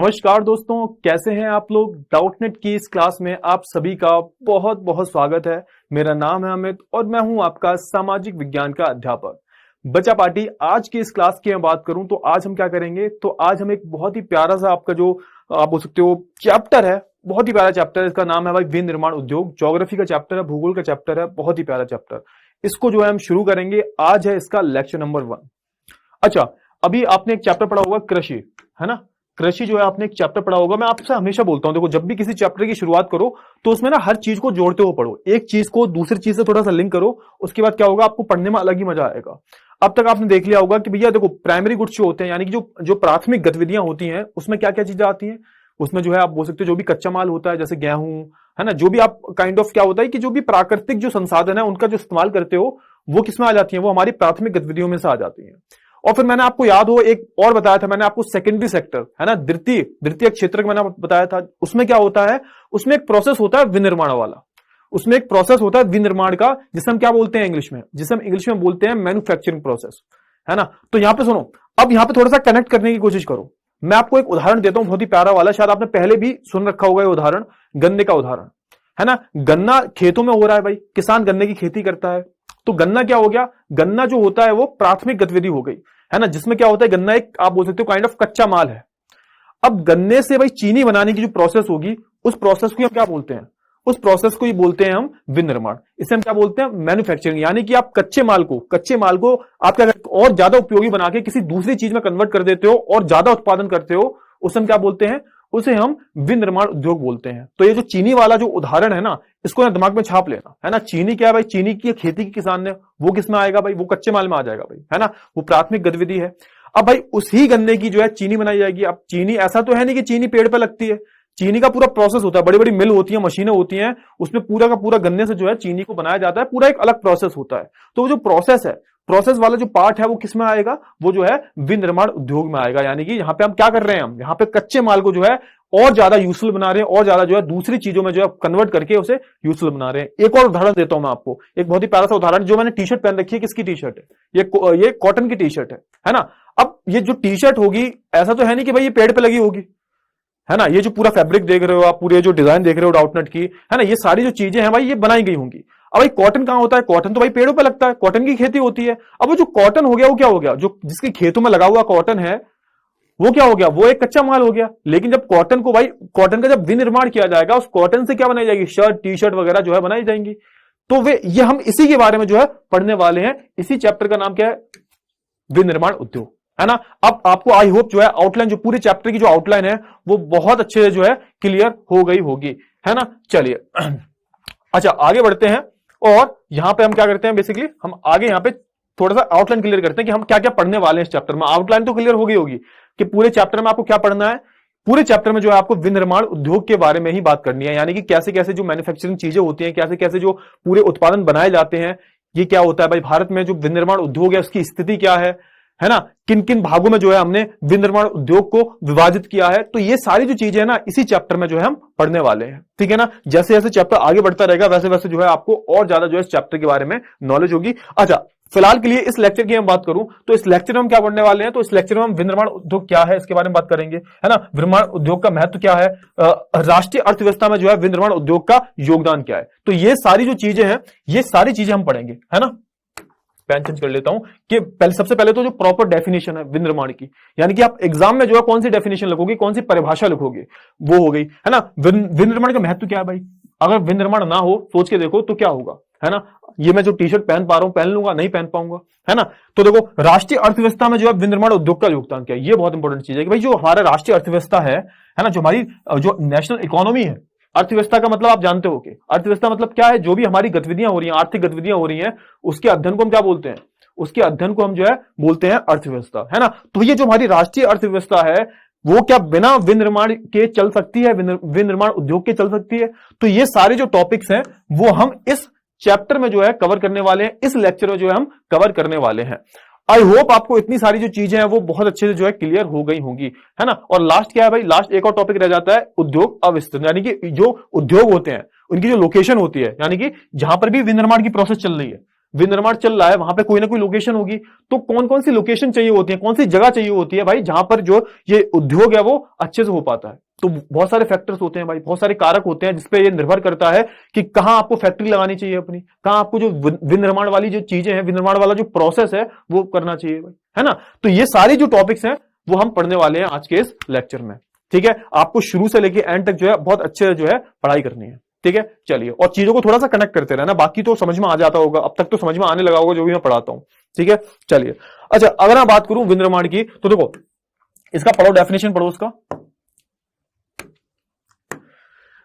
नमस्कार दोस्तों, कैसे हैं आप लोग। डाउटनेट की इस क्लास में आप सभी का बहुत बहुत स्वागत है। मेरा नाम है अमित और मैं हूं आपका सामाजिक विज्ञान का अध्यापक। बच्चा पार्टी, आज की इस क्लास की मैं बात करूं तो आज हम क्या करेंगे, तो आज हम एक बहुत ही प्यारा सा आपका जो आप बोल सकते हो चैप्टर है, बहुत ही प्यारा चैप्टर है। इसका नाम है भाई विनिर्माण उद्योग। ज्योग्राफी का चैप्टर है, भूगोल का चैप्टर है, बहुत ही प्यारा चैप्टर। इसको जो है हम शुरू करेंगे। आज है इसका लेक्चर नंबर 1। अच्छा, अभी आपने एक चैप्टर पढ़ा होगा कृषि, है ना। कृषि जो है आपने एक चैप्टर पढ़ा होगा। मैं आपसे हमेशा बोलता हूं, देखो जब भी किसी चैप्टर की शुरुआत करो तो उसमें ना हर चीज को जोड़ते हुए पढ़ो, एक चीज को दूसरी चीज से थोड़ा सा लिंक करो। उसके बाद क्या होगा, आपको पढ़ने में अलग ही मजा आएगा। अब तक आपने देख लिया होगा कि भैया देखो प्राइमरी गुड्स जो होते हैं, यानी कि जो जो प्राथमिक गतिविधियां होती हैं, उसमें क्या क्या चीजें आती हैं। उसमें जो है आप बोल सकते हो जो भी कच्चा माल होता है, जैसे गेहूं, है ना, जो भी आप काइंड ऑफ क्या होता है कि जो भी प्राकृतिक जो संसाधन है उनका जो इस्तेमाल करते हो, वो किसमें आ जाती है, वो हमारी प्राथमिक गतिविधियों में से आ जाती है। और फिर मैंने आपको याद हो एक और बताया था, मैंने आपको सेकेंडरी सेक्टर, है ना, द्वितीय क्षेत्र मैंने बताया था। उसमें क्या होता है, उसमें एक प्रोसेस होता है विनिर्माण वाला। उसमें एक प्रोसेस होता है विनिर्माण का, जिसे हम क्या बोलते हैं इंग्लिश में, जिसे हम इंग्लिश में बोलते हैं मैन्युफैक्चरिंग प्रोसेस, है ना। तो यहां पे सुनो, अब यहां पे थोड़ा सा कनेक्ट करने की कोशिश करो। मैं आपको एक उदाहरण देता हूं, बहुत ही प्यारा वाला, शायद आपने पहले भी सुन रखा होगा ये उदाहरण, गन्ने का उदाहरण, है ना। गन्ना खेतों में हो रहा है भाई, किसान गन्ने की खेती करता है। तो गन्ना क्या हो गया, गन्ना जो होता है वो प्राथमिक गतिविधि हो गई, है ना, जिसमें क्या होता है, गन्ना एक आप बोल सकते हो काइंड ऑफ कच्चा माल है। अब गन्ने से भाई चीनी बनाने की जो प्रोसेस होगी, उस प्रोसेस को हम क्या बोलते हैं, उस प्रोसेस को ही बोलते हैं हम विनिर्माण। इसे हम क्या बोलते हैं, मैन्युफैक्चरिंग। यानी कि आप कच्चे माल को आप क्या और ज्यादा उपयोगी बना के किसी दूसरी चीज में कन्वर्ट कर देते हो और ज्यादा उत्पादन करते हो, उसे हम क्या बोलते हैं, उसे हम विनिर्माण उद्योग बोलते हैं। तो ये जो चीनी वाला जो उदाहरण है ना, इसको ना दिमाग में छाप लेना, है ना। चीनी क्या है भाई, चीनी की खेती की किसान ने, वो किसमें आएगा भाई, वो कच्चे माल में आ जाएगा भाई, है ना, वो प्राथमिक गतिविधि है। अब भाई उसी गन्ने की जो है चीनी बनाई जाएगी। अब चीनी ऐसा तो है नहीं कि चीनी पेड़ पे लगती है, चीनी का पूरा प्रोसेस होता है, बड़ी बड़ी मिल होती है, मशीनें होती हैं, उसमें पूरा का पूरा गन्ने से जो है चीनी को बनाया जाता है, पूरा एक अलग प्रोसेस होता है। तो वो जो प्रोसेस है, प्रोसेस वाला जो पार्ट है वो किसमें आएगा, वो जो है विनिर्माण उद्योग में आएगा। यानी कि यहां पे हम क्या कर रहे हैं, हम यहां पे कच्चे माल को जो है और ज्यादा यूजफुल बना रहे हैं, और ज्यादा जो है दूसरी चीजों में जो है कन्वर्ट करके उसे यूजफुल बना रहे हैं। एक और उदाहरण देता हूं मैं आपको, एक बहुत ही प्यारा सा उदाहरण। जो मैंने टी शर्ट पहन रखी है, किसकी टी शर्ट है, ये कॉटन की टी शर्ट है ना। अब ये जो टी शर्ट होगी, ऐसा तो है नहीं कि भाई ये पेड़ पे लगी होगी, है ना। ये जो पूरा फैब्रिक देख रहे हो आप, पूरे जो डिजाइन देख रहे हो डाउटनेट की, है ना, ये सारी जो चीजें हैं भाई ये बनाई गई होंगी। अब भाई कॉटन कहां होता है, कॉटन तो भाई पेड़ों पे लगता है, कॉटन की खेती होती है। अब वो जो कॉटन हो गया वो क्या हो गया, जो जिसके खेतों में लगा हुआ कॉटन है, वो क्या हो गया, वो एक कच्चा माल हो गया। लेकिन जब कॉटन को भाई, कॉटन का जब विनिर्माण किया जाएगा, उस कॉटन से क्या बनाई जाएगी, शर्ट टी शर्ट वगैरह जो है बनाई जाएंगी। तो वे ये हम इसी के बारे में जो है पढ़ने वाले हैं। इसी चैप्टर का नाम क्या है, विनिर्माण उद्योग, है ना। अब आपको आई होप जो है आउटलाइन, जो पूरे चैप्टर की जो आउटलाइन है वो बहुत अच्छे से जो है क्लियर हो गई होगी, है ना। चलिए अच्छा आगे बढ़ते हैं, और यहां पे हम क्या करते हैं, बेसिकली हम आगे यहां पे थोड़ा सा आउटलाइन क्लियर करते हैं कि हम क्या क्या पढ़ने वाले हैं इस चैप्टर में। आउटलाइन तो क्लियर हो गई होगी कि पूरे चैप्टर में आपको क्या पढ़ना है। पूरे चैप्टर में जो है आपको विनिर्माण उद्योग के बारे में ही बात करनी है, यानी कि कैसे कैसे जो मैन्युफैक्चरिंग चीजें होती हैं, कैसे कैसे जो पूरे उत्पादन बनाए जाते हैं, ये क्या होता है भाई, भारत में जो विनिर्माण उद्योग है उसकी स्थिति क्या है ना, किन किन भागों में जो है हमने विनिर्माण उद्योग को विभाजित किया है। तो ये सारी जो चीजें है ना, इसी चैप्टर में जो है हम पढ़ने वाले हैं, ठीक है ना। जैसे जैसे चैप्टर आगे बढ़ता रहेगा वैसे वैसे जो है आपको और ज्यादा जो है इस चैप्टर के बारे में नॉलेज होगी। अच्छा, फिलहाल के लिए इस लेक्चर की हम बात करूं तो इस लेक्चर में हम क्या पढ़ने वाले हैं, तो इस लेक्चर में हम विनिर्माण उद्योग क्या है इसके बारे में बात करेंगे, है ना। विनिर्माण उद्योग का महत्व क्या है, राष्ट्रीय अर्थव्यवस्था में जो है विनिर्माण उद्योग का योगदान क्या है। तो ये सारी जो चीजें हैं, ये सारी चीजें हम पढ़ेंगे, है ना। पेन चेंज कर लेता हूं कि सबसे पहले तो जो प्रॉपर डेफिनेशन है विनिर्माण की, यानी कि आप एग्जाम में जो है कौन सी डेफिनेशन लिखोगे, कौन सी परिभाषा लिखोगे, वो हो गई, है ना। विनिर्माण का महत्व क्या है भाई, अगर विनिर्माण ना हो, सोच के देखो तो क्या होगा, है ना। ये मैं जो टी शर्ट पहन पा रहा हूं, पहन लूंगा, नहीं पहन पाऊंगा, है ना। तो देखो राष्ट्रीय अर्थव्यवस्था में जो है विनिर्माण उद्योग का योगदान क्या है, ये बहुत इंपॉर्टेंट चीज है कि भाई जो हमारा राष्ट्रीय अर्थव्यवस्था है ना, जो हमारी जो नेशनल इकोनॉमी है। अर्थव्यवस्था का मतलब आप जानते हो कि अर्थव्यवस्था मतलब क्या है, जो भी हमारी गतिविधियां हो रही हैं, आर्थिक गतिविधियां हो रही हैं, उसके अध्ययन को हम क्या बोलते हैं, उसके अध्ययन को हम जो है बोलते हैं अर्थव्यवस्था, है ना। तो ये जो हमारी राष्ट्रीय अर्थव्यवस्था है, वो क्या बिना विनिर्माण के चल सकती है, विनिर्माण उद्योग के चल सकती है। तो ये सारे जो टॉपिक्स हैं वो हम इस चैप्टर में जो है कवर करने वाले हैं, इस लेक्चर में जो है हम कवर करने वाले हैं। आई होप आपको इतनी सारी जो चीजें हैं वो बहुत अच्छे से जो है क्लियर हो गई होंगी, है ना। और लास्ट क्या है भाई, लास्ट एक और टॉपिक रह जाता है उद्योग अविस्तृत, यानी कि जो उद्योग होते हैं उनकी जो लोकेशन होती है, यानी कि जहां पर भी विनिर्माण की प्रोसेस चल रही है, विनिर्माण चल रहा है, वहां पे कोई ना कोई लोकेशन होगी। तो कौन कौन सी लोकेशन चाहिए होती है, कौन सी जगह चाहिए होती है भाई, जहां पर जो ये उद्योग है वो अच्छे से हो पाता है। तो बहुत सारे फैक्टर्स होते हैं भाई, बहुत सारे कारक होते हैं जिसपे ये निर्भर करता है कि कहां आपको फैक्ट्री लगानी चाहिए अपनी, कहां आपको जो विनिर्माण वाली जो चीजें हैं, विनिर्माण वाला जो प्रोसेस है वो करना चाहिए भाई, है ना। तो ये सारी जो टॉपिक्स हैं वो हम पढ़ने वाले हैं आज के इस लेक्चर में, ठीक है। आपको शुरू से लेके एंड तक जो है बहुत अच्छे जो है पढ़ाई करनी है, ठीक है। चलिए, और चीजों को थोड़ा सा कनेक्ट करते रहना, बाकी तो समझ में आ जाता होगा, अब तक तो समझ में आने लगा होगा जो भी मैं पढ़ाता हूं, ठीक है। चलिए, अच्छा अगर मैं बात करूं विनिर्माण की, तो देखो इसका पढ़ो, डेफिनेशन पढ़ो उसका।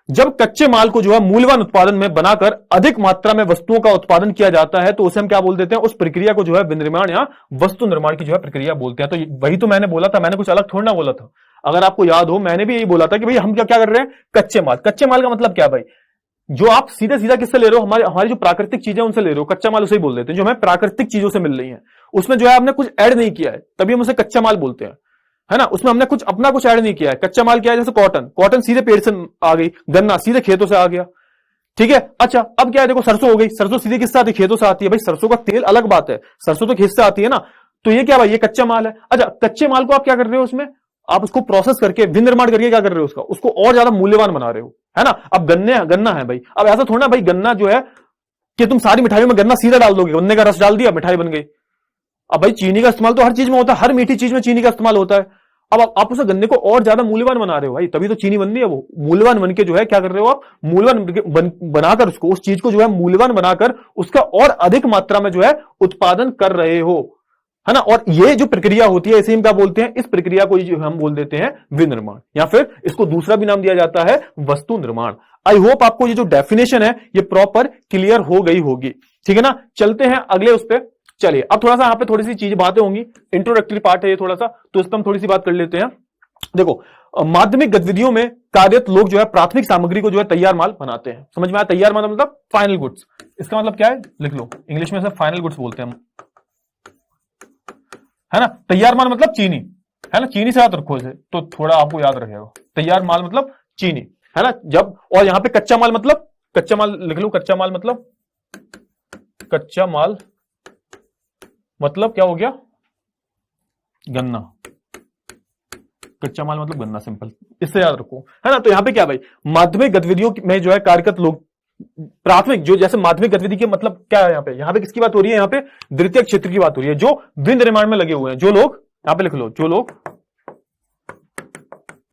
जब कच्चे माल को जो है मूल्यवान उत्पादन में बनाकर अधिक मात्रा में वस्तुओं का उत्पादन किया जाता है तो उसे हम क्या बोल देते हैं, उस प्रक्रिया को जो है विनिर्माण या वस्तु निर्माण की जो है प्रक्रिया बोलते हैं। तो वही तो मैंने बोला था, मैंने कुछ अलग थोड़ा ना बोला था। अगर आपको याद हो, मैंने भी यही बोला था कि भाई हम क्या क्या कर रहे हैं, कच्चे माल। कच्चे माल का मतलब क्या भाई, जो आप सीधे सीधा किससे ले रहे हो, हमारी जो प्राकृतिक चीजें उनसे ले रहे हो, कच्चा माल उसे ही बोल देते हैं। जो हमें प्राकृतिक चीजों से मिल रही है, उसमें जो है आपने कुछ ऐड नहीं किया है, तभी हम उसे कच्चा माल बोलते हैं, है ना। उसमें हमने कुछ अपना कुछ ऐड नहीं किया है। कच्चा माल क्या है, जैसे कॉटन, कॉटन सीधे पेड़ से आ गई, गन्ना सीधे खेतों से आ गया, ठीक है। अच्छा अब क्या है, देखो सरसों हो गई, सरसों सीधे किससे आती है, खेतों से आती है भाई। सरसों का तेल अलग बात है, सरसों तो खेत से आती है ना। तो ये क्या भाई, ये कच्चा माल है। अच्छा, कच्चे माल को आप क्या कर रहे हो, उसमें आप उसको प्रोसेस करके विनिर्माण करके क्या कर रहे हो, उसको और ज्यादा मूल्यवान बना रहे हो, है ना। अब गन्ना है भाई, अब ऐसा थोड़ा ना भाई गन्ना जो है कि तुम सारी मिठाइयों में गन्ना सीधा डाल दोगे, गन्ने का रस डाल दिया, मिठाई बन गई। अब भाई चीनी का इस्तेमाल तो हर चीज में होता है, हर मीठी चीज में चीनी का इस्तेमाल होता है। अब आप उस गन्ने को और ज्यादा मूल्यवान बना रहे हो भाई, तभी तो चीनी बन रही है। वो मूल्यवान बन के जो है क्या कर रहे हो आप, मूल्यवान बनाकर उसको, उस चीज को जो है मूल्यवान बनाकर उसका और अधिक मात्रा में जो है उत्पादन कर रहे हो, है ना। और ये जो प्रक्रिया होती है, इसे हम क्या बोलते हैं, इस प्रक्रिया को जो हम बोल देते हैं विनिर्माण, या फिर इसको दूसरा भी नाम दिया जाता है वस्तु निर्माण। आई होप आपको ये जो डेफिनेशन है ये प्रॉपर क्लियर हो गई होगी, ठीक है ना। चलते हैं अगले उस पर। चलिए, अब थोड़ा सा यहाँ पे थोड़ी सी चीज बातें होंगी, इंट्रोडक्टरी पार्ट है ये थोड़ा सा, तो इस पर हम थोड़ी सी बात कर लेते हैं। देखो, माध्यमिक गतिविधियों में कार्यरत लोग जो है प्राथमिक सामग्री को जो है तैयार माल बनाते हैं। समझ में आया, तैयार माल मतलब फाइनल गुड्स। इसका मतलब क्या है, लिख लो, इंग्लिश में से फाइनल गुड्स बोलते हैं हम, है ना। तैयार माल मतलब चीनी, है ना, चीनी से याद रखो इसे, तो थोड़ा आपको याद रखेगा। तैयार माल मतलब चीनी, है ना। जब, और यहां पे कच्चा माल मतलब, कच्चा माल लिख लो, कच्चा माल मतलब, कच्चा माल मतलब क्या हो गया, गन्ना। कच्चा माल मतलब गन्ना, सिंपल, इससे याद रखो, है ना। तो यहां पे क्या भाई, माध्यमिक गतिविधियों में जो है कार्यरत लोग, प्राथमिक जो, जैसे माध्यमिक गतिविधि के मतलब क्या है, यहाँ पे किसकी बात हो रही है, यहाँ पे द्वितीय क्षेत्र की बात हो रही है, जो विनिर्माण में लगे हुए हैं, जो लोग, यहां पे लिख लो, जो लोग,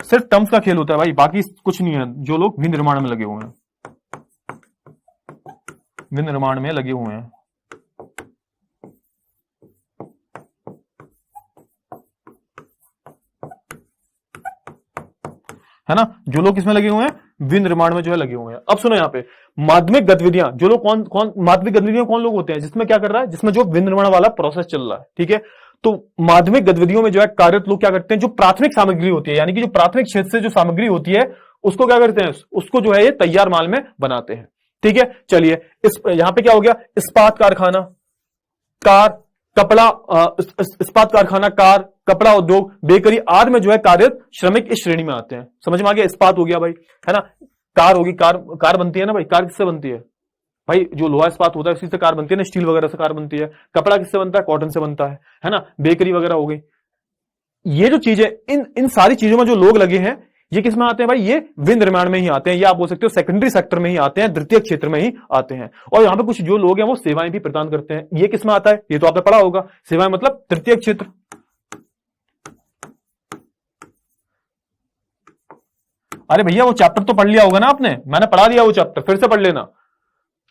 सिर्फ टर्म्स का खेल होता है भाई, बाकी कुछ नहीं है। जो लोग विनिर्माण में लगे हुए हैं, विनिर्माण में लगे हुए हैं, है ना, जो लोग किसमें लगे हुए हैं, विनिर्माण में जो है लगे हुए हैं। अब सुनो यहाँ पे, माध्यमिक गतिविधियां, जो लोग कौन माध्यमिक गतिविधियां कौन लोग होते हैं, जिसमें क्या कर रहा है, जिसमें जो विनिर्माण वाला प्रोसेस चल रहा है, ठीक है। तो माध्यमिक गतिविधियों में जो है कार्यरत लोग क्या करते हैं, जो प्राथमिक सामग्री होती है, यानी कि जो प्राथमिक क्षेत्र से जो सामग्री होती है, उसको क्या करते हैं, उसको जो है ये तैयार माल में बनाते हैं, ठीक है। चलिए, इस यहां पे क्या हो गया, इस्पात कारखाना, कार, कपड़ा, इस्पात कारखाना, कार, कपड़ा उद्योग, बेकरी आदि में जो है कार्यरत श्रमिक इस श्रेणी में आते हैं। समझ में आ गया, इस्पात हो गया भाई, है ना। कार होगी, कार बनती है ना भाई, कार किससे बनती है भाई, जो लोहा इस्पात होता है उसी से कार बनती है ना, स्टील वगैरह से कार बनती है। कपड़ा किससे बनता है, कॉटन से बनता है ना। बेकरी वगैरह हो गई, ये जो चीजें, इन सारी चीजों में जो लोग लगे हैं, ये किस में आते हैं भाई, ये विनिर्माण में ही आते हैं, या आप बोल सकते हो सेकेंडरी सेक्टर में ही आते हैं, द्वितीय क्षेत्र में ही आते हैं। और यहां पे कुछ जो लोग हैं वो सेवाएं भी प्रदान करते हैं। ये किस में आता है, ये तो आपने पढ़ा होगा, सेवाएं मतलब तृतीय क्षेत्र। अरे भैया वो चैप्टर तो पढ़ लिया होगा ना आपने, मैंने पढ़ा दिया वो चैप्टर, फिर से पढ़ लेना।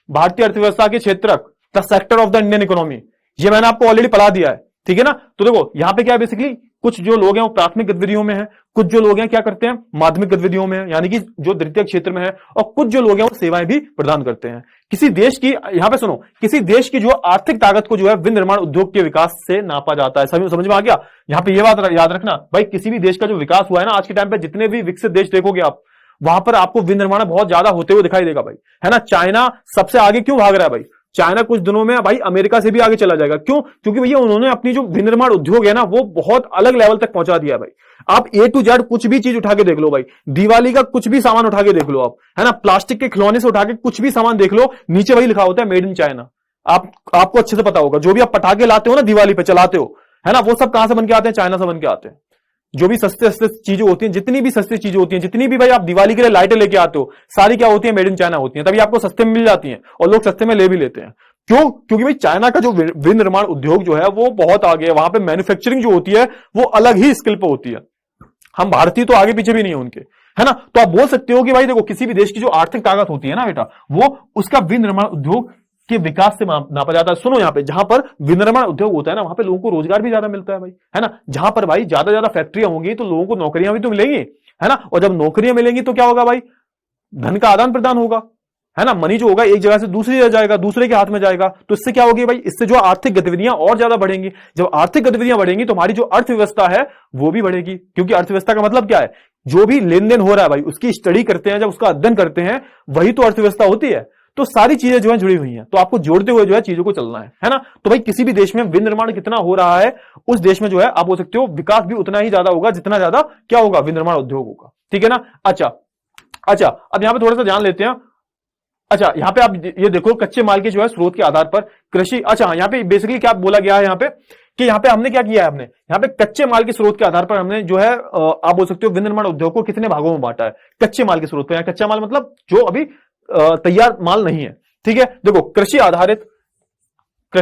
भारतीय अर्थव्यवस्था के क्षेत्रक, the sector of the Indian economy, ये मैंने आपको ऑलरेडी पढ़ा दिया है, ठीक है ना। तो देखो यहां पे क्या है, बेसिकली कुछ जो लोग हैं वो प्राथमिक गतिविधियों में हैं, कुछ जो लोग हैं क्या करते हैं, माध्यमिक गतिविधियों में है, यानी कि जो द्वितीय क्षेत्र में है, और कुछ जो लोग हैं वो सेवाएं भी प्रदान करते हैं। किसी देश की, यहां पे सुनो, किसी देश की जो आर्थिक ताकत को जो है विनिर्माण उद्योग के विकास से नापा जाता है। समझ में आ गया। यहां पे ये बात याद रखना भाई, किसी भी देश का जो विकास हुआ है ना आज के टाइम पे, जितने भी विकसित देश देखोगे आप, वहां पर आपको विनिर्माण बहुत ज्यादा होते हुए दिखाई देगा भाई, है ना। चाइना सबसे आगे क्यों भाग रहा है भाई, चाइना कुछ दिनों में भाई अमेरिका से भी आगे चला जाएगा। क्यों, क्योंकि भैया उन्होंने अपनी जो विनिर्माण उद्योग है ना वो बहुत अलग लेवल तक पहुंचा दिया भाई। आप A to Z कुछ भी चीज उठा के देख लो भाई, दिवाली का कुछ भी सामान उठा के देख लो आप, है ना, प्लास्टिक के खिलौने से उठा के कुछ भी सामान देख लो, नीचे वही लिखा होता है मेड इन चाइना। आपको अच्छे से पता होगा, जो भी आप पटाखे लाते हो ना दिवाली पे चलाते हो, है ना, वो सब कहां से बन के आते हैं? चाइना से बन के आते हैं। जो भी सस्ते सस्ते चीजें होती हैं, जितनी भी सस्ती चीजें होती हैं, जितनी भी भाई आप दिवाली के लिए लाइटें लेके आते हो, सारी क्या होती है? मेड इन चाइना होती हैं। तभी आपको सस्ते में मिल जाती हैं और लोग सस्ते में ले भी लेते हैं। क्यों? क्योंकि भाई चाइना का जो विनिर्माण उद्योग जो है वो बहुत आगे है। वहां पे मैन्युफैक्चरिंग जो होती है वो अलग ही स्किल पे होती है। हम भारतीय तो आगे पीछे भी नहीं है उनके, है ना। तो आप बोल सकते हो कि भाई देखो, किसी भी देश की जो आर्थिक ताकत होती है ना बेटा, वो उसका विनिर्माण उद्योग के विकास से नापा जाता है। सुनो, यहाँ पे जहां पर विनिर्माण उद्योग होता है ना, वहां पे लोगों को रोजगार भी ज्यादा मिलता है भाई, है ना। जहां पर भाई ज्यादा ज्यादा फैक्ट्रियां होंगी तो लोगों को नौकरियां भी तो मिलेंगी, है ना। और जब नौकरियां मिलेंगी तो क्या होगा भाई? धन का आदान प्रदान होगा, है ना। मनी जो होगा एक जगह से दूसरी जगह जाएगा, दूसरे के हाथ में जाएगा। तो इससे क्या होगी भाई? इससे जो आर्थिक गतिविधियां और ज्यादा बढ़ेंगी। जब आर्थिक गतिविधियां बढ़ेंगी तो हमारी जो अर्थव्यवस्था है वो भी बढ़ेगी, क्योंकि अर्थव्यवस्था का मतलब क्या है? जो भी लेन देन हो रहा है भाई, उसकी स्टडी करते हैं, जब उसका अध्ययन करते हैं, वही तो अर्थव्यवस्था होती है। तो सारी चीजें जो है जुड़ी हुई हैं, तो आपको जोड़ते हुए जो है चीजों को चलना है ना। तो भाई किसी भी देश में विनिर्माण कितना हो रहा है, उस देश में जो है आप बोल सकते हो विकास भी उतना ही ज्यादा होगा, जितना ज्यादा क्या होगा? विनिर्माण उद्योग होगा, ठीक है ना। अच्छा, अब यहां पे थोड़ा सा ध्यान लेते हैं। अच्छा, यहां पे आप ये देखो, कच्चे माल के जो है स्रोत के आधार पर कृषि। अच्छा, यहां पे बेसिकली क्या बोला गया है यहाँ पे, कि यहाँ पे हमने क्या किया है? हमने यहाँ पे कच्चे माल के स्रोत के आधार पर हमने जो है आप बोल सकते हो विनिर्माण उद्योग को कितने भागों में बांटा है। कच्चे माल के स्रोत पर, कच्चा माल मतलब जो अभी तैयार माल नहीं है, ठीक है। देखो, कृषि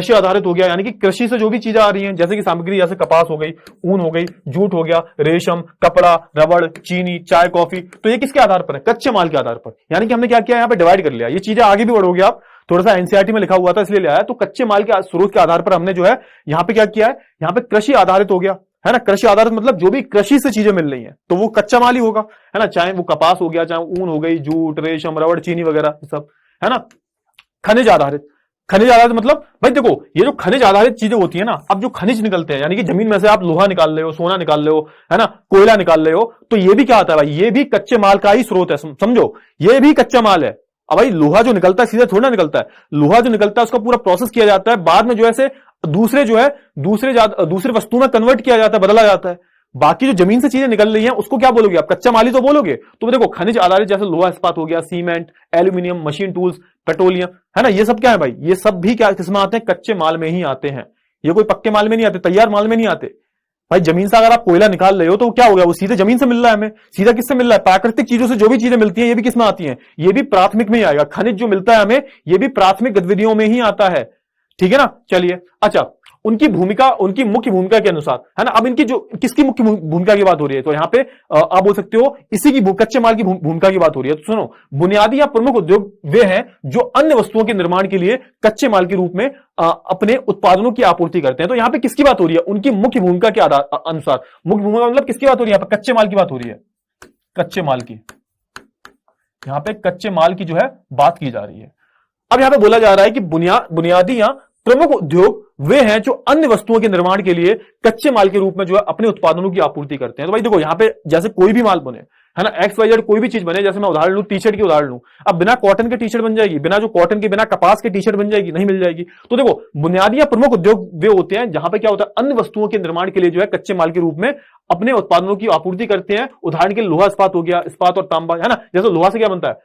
आधारित हो गया, यानी कि कृषि से जो भी चीजें आ रही हैं, जैसे कि सामग्री, जैसे कपास हो गई, ऊन हो गई, जूट हो गया, रेशम, कपड़ा, रबड़, चीनी, चाय, कॉफी, तो ये किसके आधार पर है? कच्चे माल के आधार पर। यानी कि हमने क्या किया? यहाँ पे डिवाइड कर लिया। ये चीजें आगे भी बढ़ोगे आप, थोड़ा सा एनसीईआरटी में लिखा हुआ था इसलिए ले आया। तो कच्चे माल के स्रोत के आधार पर हमने जो है यहाँ पे क्या किया है? यहाँ पे कृषि आधारित हो गया, है ना। कृषि आधारित मतलब जो भी कृषि से चीजें मिल रही हैं तो वो कच्चा माल ही होगा, है ना। चाहे वो कपास हो गया, चाहे ऊन हो गई, जूट, रेशम, रबड़, चीनी वगैरह सब, है ना। खनिज आधारित मतलब भाई देखो, ये जो खनिज आधारित चीजें होती है ना, अब जो खनिज निकलते हैं, यानी कि जमीन में से आप लोहा निकाल रहे हो, सोना निकाल रहे हो, है ना, कोयला निकाल रहे हो, तो ये भी क्या आता है भाई? ये भी कच्चे माल का ही स्रोत है, समझो, ये भी कच्चा माल है। अब भाई लोहा जो निकलता है सीधे थोड़ा ना निकलता है। लोहा जो निकलता है उसका पूरा प्रोसेस किया जाता है, बाद में जो है दूसरे वस्तु में कन्वर्ट किया जाता है, बदला जाता है। बाकी जो जमीन से चीजें निकल रही हैं उसको क्या बोलोगे आप? कच्चा माल ही तो बोलोगे। तो देखो, खनिज आधारित जैसे लोहा इस्पात हो गया, cement, aluminium, machine tools, petroleum, है ना, ये सब क्या है भाई? ये सब भी क्या किसमें आते हैं? कच्चे माल में ही आते हैं। ये कोई पक्के माल में नहीं आते, तैयार माल में नहीं आते भाई। जमीन से अगर आप कोयला निकाल रहे हो तो क्या हो गया? वो सीधे जमीन से मिल रहा है हमें। सीधा किससे मिल रहा है? प्राकृतिक चीजों से जो भी चीजें मिलती हैं ये भी किसमें आती हैं? ये भी प्राथमिक में ही आएगा। खनिज जो मिलता है हमें ये भी प्राथमिक गतिविधियों में ही आता है, ठीक है ना। चलिए, अच्छा, उनकी मुख्य भूमिका के अनुसार, है ना। अब इनकी जो किसकी मुख्य भूमिका की बात हो रही है, तो यहां पे आप बोल सकते हो इसी की कच्चे माल की भूमिका की बात हो रही है। तो सुनो, बुनियादी या प्रमुख उद्योग वे हैं जो अन्य वस्तुओं के निर्माण के लिए कच्चे माल के रूप में अपने उत्पादनों की आपूर्ति करते हैं। तो यहां पे किसकी बात हो रही है? उनकी मुख्य भूमिका के अनुसार। मुख्य भूमिका मतलब किसकी बात हो रही है? यहां पर कच्चे माल की बात हो रही है, कच्चे माल की। यहां पे कच्चे माल की जो है बात की जा रही है। अब यहां पे बोला जा रहा है कि बुनियादी या प्रमुख उद्योग वे हैं जो अन्य वस्तुओं के निर्माण के लिए कच्चे माल के रूप में जो है अपने उत्पादनों की आपूर्ति करते हैं। तो भाई देखो, यहां पे जैसे कोई भी माल बने, है ना, XYZ कोई भी चीज बने, जैसे मैं उदाहरण लूं, टी शर्ट की उदाहरण लूं, अब बिना कॉटन के टी शर्ट बन जाएगी? बिना कपास के टी शर्ट बन जाएगी? नहीं मिल जाएगी। तो देखो, बुनियादी या प्रमुख उद्योग वे होते हैं जहां पे क्या होता है? अन्य वस्तुओं के निर्माण के लिए जो है कच्चे माल के रूप में अपने उत्पादनों की आपूर्ति करते हैं। उदाहरण के लिए लोहा इस्पात हो गया, इस्पात और तांबा, है ना। जैसे लोहा से क्या बनता है?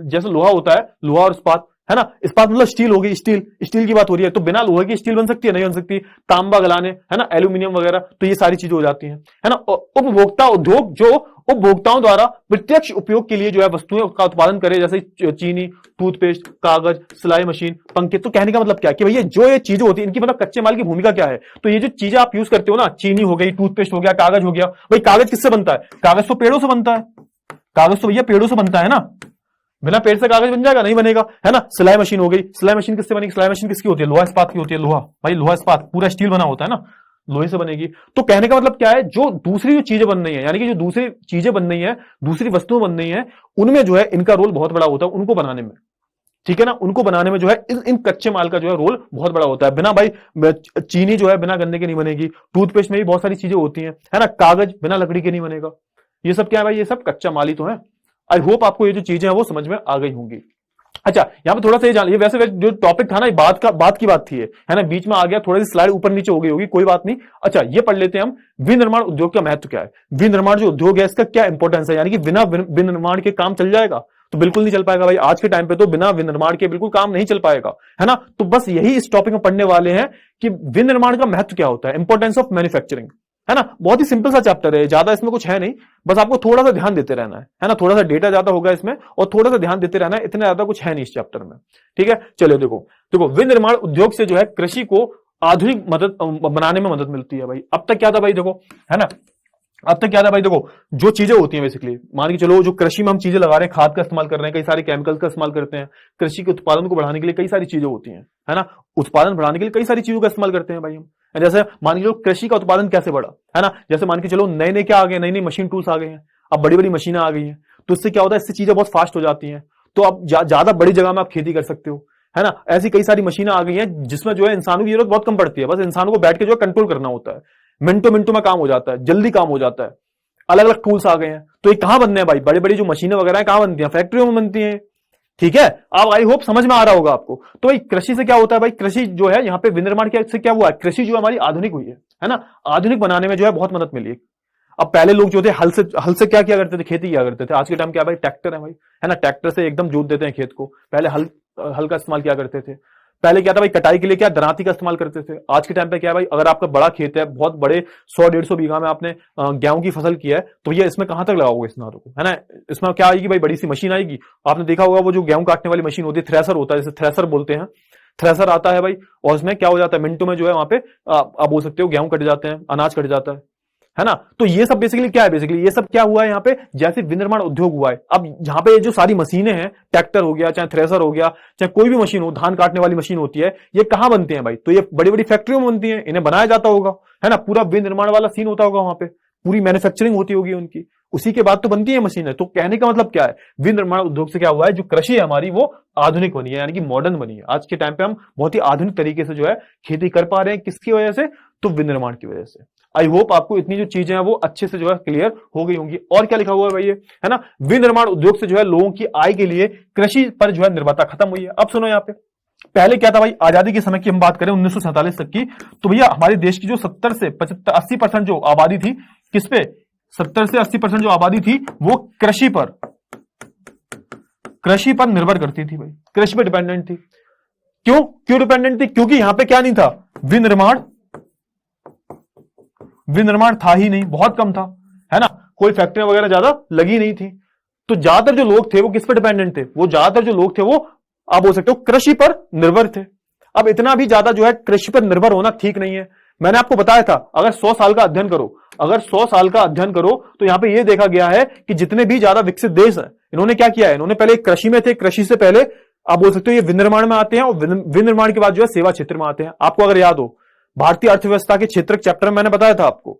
जैसे लोहा होता है, लोहा और इस्पात, है ना। इस्पात मतलब स्टील होगी, स्टील की बात हो रही है। तो बिना लोहे की स्टील बन सकती है? नहीं बन सकती। तांबा गलाने, है ना, एल्यूमिनियम वगैरह, तो ये सारी चीजें हो जाती हैं, है ना। उपभोक्ता उद्योग जो उपभोक्ताओं द्वारा प्रत्यक्ष उपयोग के लिए जो है वस्तुओं का उत्पादन करे, जैसे चीनी, टूथपेस्ट, कागज, सिलाई मशीन, पंखे। तो कहने का मतलब क्या है कि भैया जो ये चीजें होती है इनकी मतलब कच्चे माल की भूमिका क्या है? तो ये जो चीजें आप यूज करते हो ना, चीनी हो गई, टूथपेस्ट हो गया, कागज हो गया, भाई कागज किससे बनता है? कागज तो पेड़ों से बनता है। कागज तो भैया पेड़ों से बनता है ना। बिना पेड़ से कागज बन जाएगा? नहीं बनेगा, है ना। सिलाई मशीन हो गई, सिलाई मशीन किससे बनेगी? सिलाई मशीन किसकी होती है? लोहा इस्पात की होती है। लोहा, भाई लोहा इस्पात पूरा स्टील बना होता है ना, लोहे से बनेगी। तो कहने का मतलब क्या है? जो चीजें बन रही है, यानी कि जो दूसरी चीजें बन रही है, दूसरी वस्तुएं बन रही है, उनमें जो है इनका रोल बहुत बड़ा होता है, उनको बनाने में, ठीक है ना। उनको बनाने में जो है इन कच्चे माल का जो है रोल बहुत बड़ा होता है। बिना भाई चीनी जो है बिना गन्ने के नहीं बनेगी। टूथपेस्ट में भी बहुत सारी चीजें होती हैं, है ना। कागज बिना लकड़ी के नहीं बनेगा। ये सब क्या है भाई? ये सब कच्चा माल ही तो है। आई होप आपको ये जो चीजें हैं वो समझ में आ गई होंगी। अच्छा, यहाँ पे थोड़ा सा ये जान लीजिए, वैसे जो टॉपिक था ना, ये बात की बात थी, है ना, बीच में आ गया, थोड़ी सी स्लाइड ऊपर नीचे हो गई होगी, कोई बात नहीं। अच्छा, ये पढ़ लेते हैं हम, विनिर्माण उद्योग का महत्व क्या है, विनिर्माण जो उद्योग है इसका क्या इंपॉर्टेंस है, यानी कि बिना विनिर्माण के काम चल जाएगा? तो बिल्कुल नहीं चल पाएगा भाई, आज के टाइम पे तो बिना विनिर्माण के बिल्कुल काम नहीं चल पाएगा, है ना। तो बस यही इस टॉपिक में पढ़ने वाले हैं कि विनिर्माण का महत्व क्या होता है, इंपॉर्टेंस ऑफ मैन्युफैक्चरिंग, है ना। बहुत ही सिंपल सा चैप्टर है, ज्यादा इसमें कुछ है नहीं, बस आपको थोड़ा सा ध्यान देते रहना है ना, थोड़ा सा डेटा ज्यादा होगा इसमें और थोड़ा सा ध्यान देते रहना है, इतना ज्यादा कुछ है नहीं इस चैप्टर में, ठीक है। चलिए देखो देखो, विनिर्माण उद्योग से जो है कृषि को आधुनिक मदद बनाने में मदद मिलती है भाई। अब तक क्या था भाई, देखो, है ना, अब तक क्या था भाई, देखो जो चीजें होती हैं बेसिकली, मान के चलो जो कृषि में हम चीजें लगा रहे हैं, खाद का इस्तेमाल कर रहे हैं, कई सारे केमिकल्स का इस्तेमाल करते हैं, कृषि के उत्पादन को बढ़ाने के लिए कई सारी चीजें होती हैं, है ना, उत्पादन बढ़ाने के लिए कई सारी चीजों का इस्तेमाल करते हैं भाई हम। जैसे मान के चलो कृषि का उत्पादन कैसे बढ़ा, है ना, जैसे मान के चलो नए नए क्या आ गए, नई नई मशीन टूल्स आ गए हैं, अब बड़ी बड़ी मशीनें आ गई हैं, तो इससे क्या होता है, इससे चीजें बहुत फास्ट हो जाती हैं, तो अब ज्यादा बड़ी जगह में आप खेती कर सकते हो, है ना। ऐसी कई सारी मशीनें आ गई हैं जिसमें जो है इंसानों की जरूरत बहुत कम पड़ती है, बस इंसानों को बैठ के जो है कंट्रोल करना होता है, मिनटों मिनटों में काम हो जाता है, जल्दी काम हो जाता है। अलग अलग टूल्स आ गए हैं, तो ये कहां बनते हैं भाई, बड़ी बड़ी जो मशीनें वगैरह कहां बनती हैं, फैक्ट्रियों में बनती हैं, ठीक है। अब आई होप समझ में आ रहा होगा आपको। तो भाई कृषि से क्या होता है भाई, कृषि जो है यहाँ पे विनिर्माण से क्या हुआ है, कृषि जो हमारी आधुनिक हुई है ना, आधुनिक बनाने में जो है बहुत मदद मिली है। अब पहले लोग जो थे हल से क्या किया करते थे, खेती किया करते थे, आज के टाइम क्या भाई, ट्रैक्टर है भाई, है ना, ट्रैक्टर से एकदम जोत देते हैं खेत को, पहले हल का इस्तेमाल किया करते थे। पहले क्या था भाई, कटाई के लिए क्या दरांती का इस्तेमाल करते थे। आज के टाइम पे क्या है भाई, अगर आपका बड़ा खेत है, बहुत बड़े 100-150 बीघा में आपने गेहूं की फसल की है, तो ये इसमें कहां तक लगाओगे इस नारों को, है ना। इसमें क्या आएगी भाई, बड़ी सी मशीन आएगी, आपने देखा होगा वो जो गेहूं काटने वाली मशीन होती है, थ्रेसर होता है, जैसे थ्रेसर बोलते हैं, थ्रेसर आता है भाई, और उसमें क्या हो जाता है, मिनटों में जो है वहां पे आप बोल सकते हो गेहूं कट जाते हैं, अनाज कट जाता है ना। तो ये सब बेसिकली क्या है, बेसिकली ये सब क्या हुआ है यहाँ पे, जैसे विनिर्माण उद्योग हुआ है। अब यहाँ पे जो सारी मशीनें हैं, ट्रैक्टर हो गया, चाहे थ्रेसर हो गया, चाहे कोई भी मशीन हो, धान काटने वाली मशीन होती है, ये कहां बनती है भाई, तो ये बड़ी बड़ी फैक्ट्रियों में बनती है, इन्हें बनाया जाता होगा, है ना, पूरा विनिर्माण वाला सीन होता होगा वहां पे, पूरी मैन्युफैक्चरिंग होती होगी उनकी, उसी के बाद तो बनती है मशीनें। तो कहने का मतलब क्या है, विनिर्माण उद्योग से क्या हुआ है, जो कृषि है हमारी वो आधुनिक बनी है, यानी कि मॉडर्न बनी है। आज के टाइम पे हम बहुत ही आधुनिक तरीके से जो है खेती कर पा रहे हैं, किसकी वजह से, तो विनिर्माण की वजह से। आई होप आपको इतनी जो चीजें हैं वो अच्छे से जो है क्लियर हो गई होंगी। और क्या लिखा हुआ है भाई, है ना, विनिर्माण उद्योग से जो है लोगों की आय के लिए कृषि पर जो है निर्भरता खत्म हुई है। अब सुनो यहाँ पे, पहले क्या था भाई, आजादी के समय की हम बात करें 1947 तक की, तो भैया हमारे देश की जो 70 से 80% जो आबादी थी, किस पे, 70 से 80% जो आबादी थी वो कृषि पर निर्भर करती थी भाई, कृषि पर डिपेंडेंट थी। क्यों डिपेंडेंट थी, क्योंकि यहां पे क्या नहीं था, विनिर्माण था ही नहीं, बहुत कम था, है ना, कोई फैक्ट्री वगैरह ज्यादा लगी नहीं थी। तो ज्यादातर जो लोग थे वो किस पर डिपेंडेंट थे, वो ज्यादातर जो लोग थे वो आप बोल सकते हो कृषि पर निर्भर थे। अब इतना भी ज्यादा जो है कृषि पर निर्भर होना ठीक नहीं है। मैंने आपको बताया था, अगर 100 साल का अध्ययन करो, तो यहां पे ये देखा गया है कि जितने भी ज्यादा विकसित देश हैं, इन्होंने क्या किया है, इन्होंने पहले कृषि में थे, कृषि से पहले आप बोल सकते हो ये विनिर्माण में आते हैं, और विनिर्माण के बाद जो है सेवा क्षेत्र में आते हैं। आपको अगर याद हो, भारतीय अर्थव्यवस्था के क्षेत्र चैप्टर में मैंने बताया था आपको,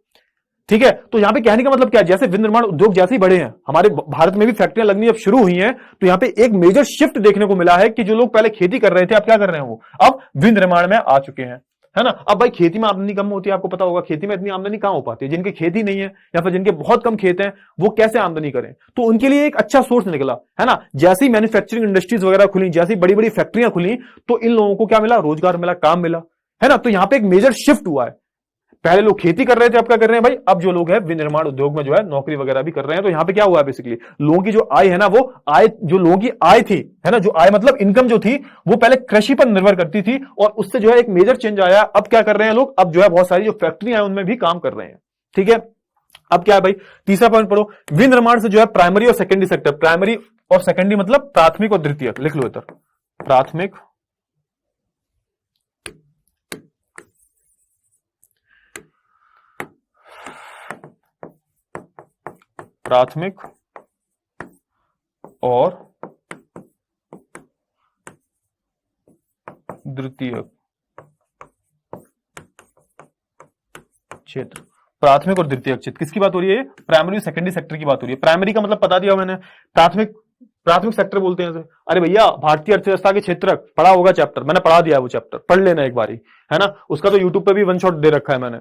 ठीक है। तो यहां पे कहने का मतलब क्या है, जैसे विनिर्माण उद्योग जैसे ही बढ़े हैं, हमारे भारत में भी फैक्ट्रियां लगनी अब शुरू हुई हैं, तो यहां पे एक मेजर शिफ्ट देखने को मिला है कि जो लोग पहले खेती कर रहे थे, अब क्या कर रहे हैं, वो अब विनिर्माण में आ चुके हैं, है ना। अब भाई खेती में आमदनी कम होती है, आपको पता होगा, खेती में इतनी आमदनी कहां हो पाती है, जिनकी खेती नहीं है या फिर जिनके बहुत कम खेत हैं, वो कैसे आमदनी करें, तो उनके लिए एक अच्छा सोर्स निकला, है ना। जैसे ही मैन्युफैक्चरिंग इंडस्ट्रीज वगैरह खुली, जैसी बड़ी बड़ी फैक्ट्रियां खुली, तो इन लोगों को क्या मिला, रोजगार मिला, काम मिला, है ना। तो यहां पे एक मेजर शिफ्ट हुआ है, पहले लोग खेती कर रहे थे, अब क्या कर रहे हैं भाई, अब जो लोग हैं विनिर्माण उद्योग में जो है नौकरी वगैरह भी कर रहे हैं। तो यहां पे क्या हुआ है, बेसिकली लोगों की जो आय है ना, वो आय, जो लोगों की आय थी, है ना, जो आय मतलब इनकम जो थी, वो पहले कृषि पर निर्भर करती थी, और उससे जो है एक मेजर चेंज आया। अब क्या कर रहे हैं लोग, अब जो है बहुत सारी जो फैक्ट्रियां हैं उनमें भी काम कर रहे हैं, ठीक है। अब क्या है भाई, तीसरा पॉइंट पढ़ो, विनिर्माण से जो है प्राइमरी और सेकेंडरी सेक्टर, प्राइमरी और सेकेंडरी मतलब प्राथमिक और द्वितीयक, लिख लो इधर, प्राथमिक और द्वितीयक क्षेत्र, प्राथमिक और द्वितीयक क्षेत्र, किसकी बात हो रही है, प्राइमरी सेकेंडरी सेक्टर की बात हो रही है। प्राइमरी का मतलब बता दिया मैंने, प्राथमिक प्राथमिक सेक्टर बोलते हैं इसे। अरे भैया भारतीय अर्थव्यवस्था के क्षेत्रक पढ़ा होगा चैप्टर, मैंने पढ़ा दिया है वो चैप्टर, पढ़ लेना एक बारी, है ना। उसका तो यूट्यूब पे भी वन शॉट दे रखा है मैंने।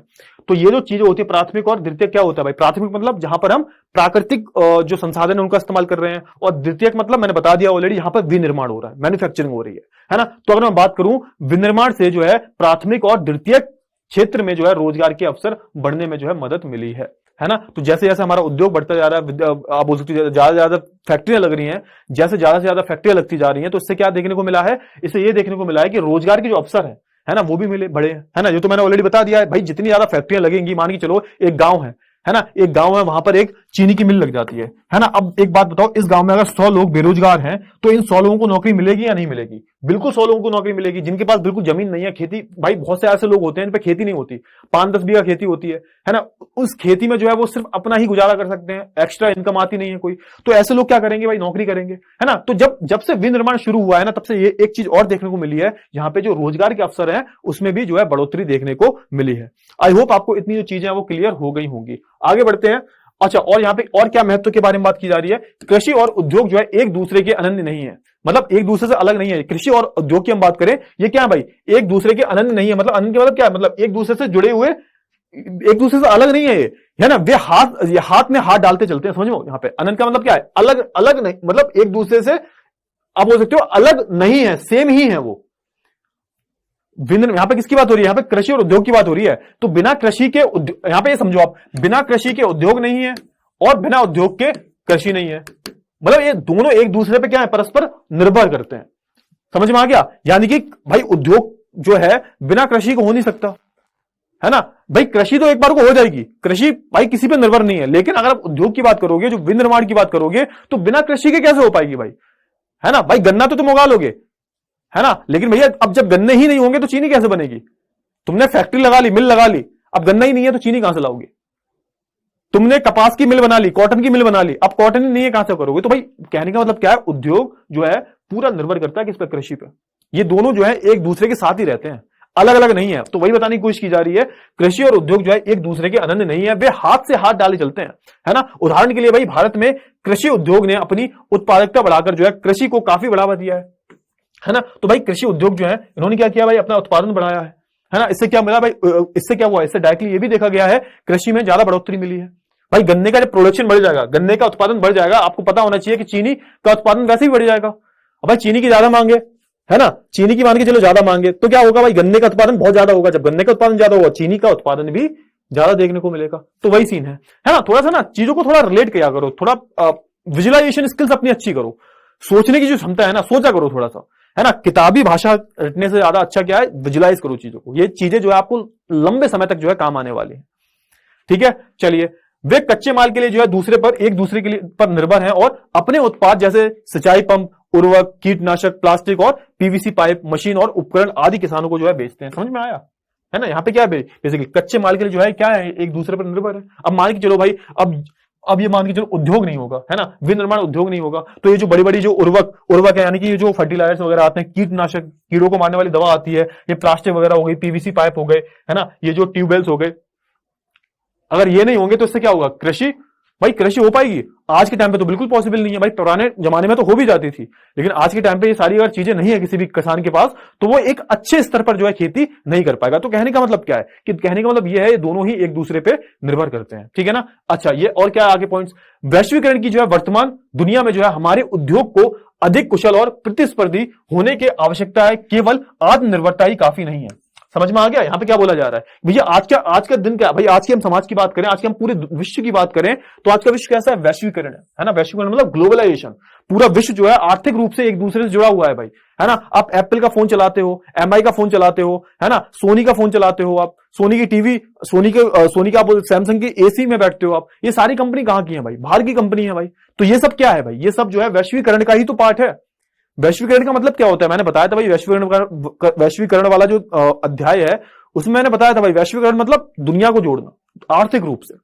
तो ये जो चीजें होती है प्राथमिक और द्वितीयक, क्या होता है भाई? प्राथमिक मतलब जहां पर हम प्राकृतिक जो संसाधन है उनका इस्तेमाल कर रहे हैं, और द्वितीयक मतलब मैंने बता दिया ऑलरेडी, यहां पर विनिर्माण हो रहा है, मैन्युफैक्चरिंग हो रही है ना। तो अगर मैं बात करूं विनिर्माण से जो है प्राथमिक और द्वितीयक क्षेत्र में जो है रोजगार के अवसर बढ़ने में जो है मदद मिली है ना। तो जैसे जैसे हमारा उद्योग बढ़ता जा रहा है, आप बोल सकते हैं ज्यादा से ज्यादा फैक्ट्रियां लग रही हैं, जैसे ज्यादा से ज्यादा फैक्ट्रियां लगती जा रही हैं, तो इससे क्या देखने को मिला है? इससे ये देखने को मिला है कि रोजगार के जो अवसर है ना, वो भी मिले, बढ़े, है ना। ये तो मैंने ऑलरेडी बता दिया है भाई, जितनी ज्यादा फैक्ट्रियां लगेंगी, मान के चलो एक गांव है ना, एक गांव है, वहां पर एक चीनी की मिल लग जाती है ना। अब एक बात बताओ, इस गांव में अगर 100 लोग बेरोजगार हैं, तो इन 100 लोगों को नौकरी मिलेगी या नहीं मिलेगी? बिल्कुल 100 लोगों को नौकरी मिलेगी। जिनके पास बिल्कुल जमीन नहीं है, खेती, भाई बहुत से ऐसे लोग होते हैं इन पे खेती नहीं होती, 5-10 बीघा खेती होती है ना। उस खेती में जो है वो सिर्फ अपना ही गुजारा कर सकते हैं, एक्स्ट्रा इनकम आती नहीं है कोई। तो ऐसे लोग क्या करेंगे भाई? नौकरी करेंगे, है ना। तो जब से विनिर्माण शुरू हुआ है ना, तब से ये एक चीज और देखने को मिली है, यहाँ पे जो रोजगार के अवसर है उसमें भी जो है बढ़ोतरी देखने को मिली है। आई होप आपको इतनी जो चीजें हैं वो क्लियर हो गई होंगी। आगे बढ़ते हैं। अच्छा, और यहाँ पे और क्या महत्व के बारे में बात की जा रही है? कृषि और उद्योग जो है एक दूसरे के अनन्य नहीं है, मतलब एक दूसरे से अलग नहीं है। कृषि और उद्योग की हम बात करें, ये क्या है भाई? एक दूसरे के अनन्य नहीं है। मतलब अनन्य के मतलब क्या है? मतलब एक दूसरे से जुड़े हुए, एक दूसरे से अलग नहीं है ये, है ना। वे हाथ में हाथ डालते चलते हैं, समझो। यहाँ पे अनन्य का मतलब क्या है? अलग अलग नहीं, मतलब एक दूसरे से आप बोल सकते हो अलग नहीं है, सेम ही है वो। यहां पे किसकी बात हो रही है? यहां पे कृषि और उद्योग की बात हो रही है। तो बिना कृषि के यहां पे ये समझो आप, बिना कृषि के उद्योग नहीं है और बिना उद्योग के कृषि नहीं है। मतलब ये दोनों एक दूसरे पे क्या है? परस्पर निर्भर करते हैं। समझ में आ गया? यानी कि भाई उद्योग जो है बिना कृषि को हो नहीं सकता, है ना। भाई कृषि तो एक बार को हो जाएगी, कृषि भाई किसी पे निर्भर नहीं है। लेकिन अगर आप उद्योग की बात करोगे, जो विनिर्माण की बात करोगे, तो बिना कृषि के कैसे हो पाएगी भाई? है ना। भाई गन्ना तो तुम उगा लोगे, है ना, लेकिन भैया अब जब गन्ने ही नहीं होंगे तो चीनी कैसे बनेगी? तुमने फैक्ट्री लगा ली, मिल लगा ली, अब गन्ना ही नहीं है तो चीनी कहां से लाओगे? तुमने कपास की मिल बना ली, कॉटन की मिल बना ली, अब कॉटन ही नहीं है, कहां से करोगे? तो भाई कहने का मतलब क्या है? उद्योग जो है पूरा निर्भर करता है किस पे? कृषि पे। ये दोनों जो है एक दूसरे के साथ ही रहते हैं, अलग अलग नहीं है। तो वही बताने की कोशिश की जा रही है, कृषि और उद्योग जो है एक दूसरे के अनन्य नहीं है, वे हाथ से हाथ डाले चलते हैं, है ना। उदाहरण के लिए भाई भारत में कृषि उद्योग ने अपनी उत्पादकता बढ़ाकर जो है कृषि को काफी बढ़ावा दिया है ना। तो भाई कृषि उद्योग जो है इन्होंने क्या किया भाई? अपना उत्पादन बढ़ाया है ना। इससे क्या मिला भाई? इससे क्या हुआ? इससे डायरेक्टली ये भी देखा गया है कृषि में ज्यादा बढ़ोतरी मिली है। भाई गन्ने का जब प्रोडक्शन बढ़ जाएगा, गन्ने का उत्पादन बढ़ जाएगा, आपको पता होना चाहिए कि चीनी का उत्पादन वैसे ही बढ़ जाएगा। अब भाई चीनी की ज्यादा मांगे, है ना, चीनी की मान के चलो ज्यादा मांगे, तो क्या होगा भाई? गन्ने का उत्पादन बहुत ज्यादा होगा। जब गन्ने का उत्पादन ज्यादा होगा, चीनी का उत्पादन भी ज्यादा देखने को मिलेगा। तो वही सीन है ना। थोड़ा सा ना चीजों को थोड़ा रिलेट किया करो, थोड़ा विजुअलाइजेशन स्किल्स अपनी अच्छी करो, सोचने की जो क्षमता है ना, सोचा करो थोड़ा सा, है ना। किताबी भाषा रटने से ज्यादा अच्छा क्या है? विजुअलाइज करो चीजों को। ये चीजें जो है आपको लंबे समय तक जो है काम आने वाली है। ठीक है, चलिए। वे कच्चे माल के लिए जो है दूसरे पर, एक दूसरे के लिए पर निर्भर हैं और अपने उत्पाद जैसे सिंचाई पंप, उर्वरक, कीटनाशक, प्लास्टिक और पीवीसी पाइप, मशीन और उपकरण आदि किसानों को जो है बेचते हैं। समझ में आया? है ना। यहाँ पे क्या है बेसिकली? कच्चे माल के लिए जो है क्या है? एक दूसरे पर निर्भर है। अब मान के चलो भाई, अब ये मान के चलो उद्योग नहीं होगा, है ना, विनिर्माण उद्योग नहीं होगा, तो ये जो बड़ी बड़ी जो उर्वरक है, यानी कि ये जो फर्टिलाइजर्स वगैरह आते हैं, कीटनाशक, कीड़ों को मारने वाली दवा आती है, ये प्लास्टिक वगैरह हो गई, पीवीसी पाइप हो गए, है ना, ये जो ट्यूबवेल्स हो गए, अगर ये नहीं होंगे तो इससे क्या होगा? कृषि, भाई कृषि हो पाएगी? आज के टाइम पे तो बिल्कुल पॉसिबल नहीं है भाई। पुराने जमाने में तो हो भी जाती थी, लेकिन आज के टाइम पे ये सारी अगर चीजें नहीं है किसी भी किसान के पास, तो वो एक अच्छे स्तर पर जो है खेती नहीं कर पाएगा। तो कहने का मतलब क्या है? कि कहने का मतलब ये है, ये दोनों ही एक दूसरे पे निर्भर करते हैं। ठीक है ना। अच्छा, ये और क्या आगे पॉइंट्स? वैश्वीकरण की जो है वर्तमान दुनिया में जो है हमारे उद्योग को अधिक कुशल और प्रतिस्पर्धी होने की आवश्यकता है, केवल आत्मनिर्भरता ही काफी नहीं है। समझ में आ गया यहाँ पे क्या बोला जा रहा है? भैया आज का दिन क्या भाई? आज के हम समाज की बात करें, आज के हम पूरे विश्व की बात करें, तो आज का विश्व कैसा है? वैश्वीकरण है ना। वैश्वीकरण मतलब ग्लोबलाइजेशन। पूरा विश्व जो है आर्थिक रूप से एक दूसरे से जुड़ा हुआ है भाई, है ना। आप एप्पल का फोन चलाते हो, एमआई का फोन चलाते हो, है ना, सोनी का फोन चलाते हो आप, सोनी की टीवी, सोनी का आप सैमसंग की एसी में बैठते हो आप। ये सारी कंपनी कहाँ की है भाई? बाहर की कंपनी है भाई। तो ये सब क्या है भाई? ये सब जो है वैश्वीकरण का ही तो पार्ट है। वैश्वीकरण का मतलब क्या होता है? मैंने बताया था भाई, वैश्वीकरण वाला जो अध्याय है उसमें मैंने बताया था भाई, वैश्वीकरण मतलब दुनिया को जोड़ना आर्थिक रूप से,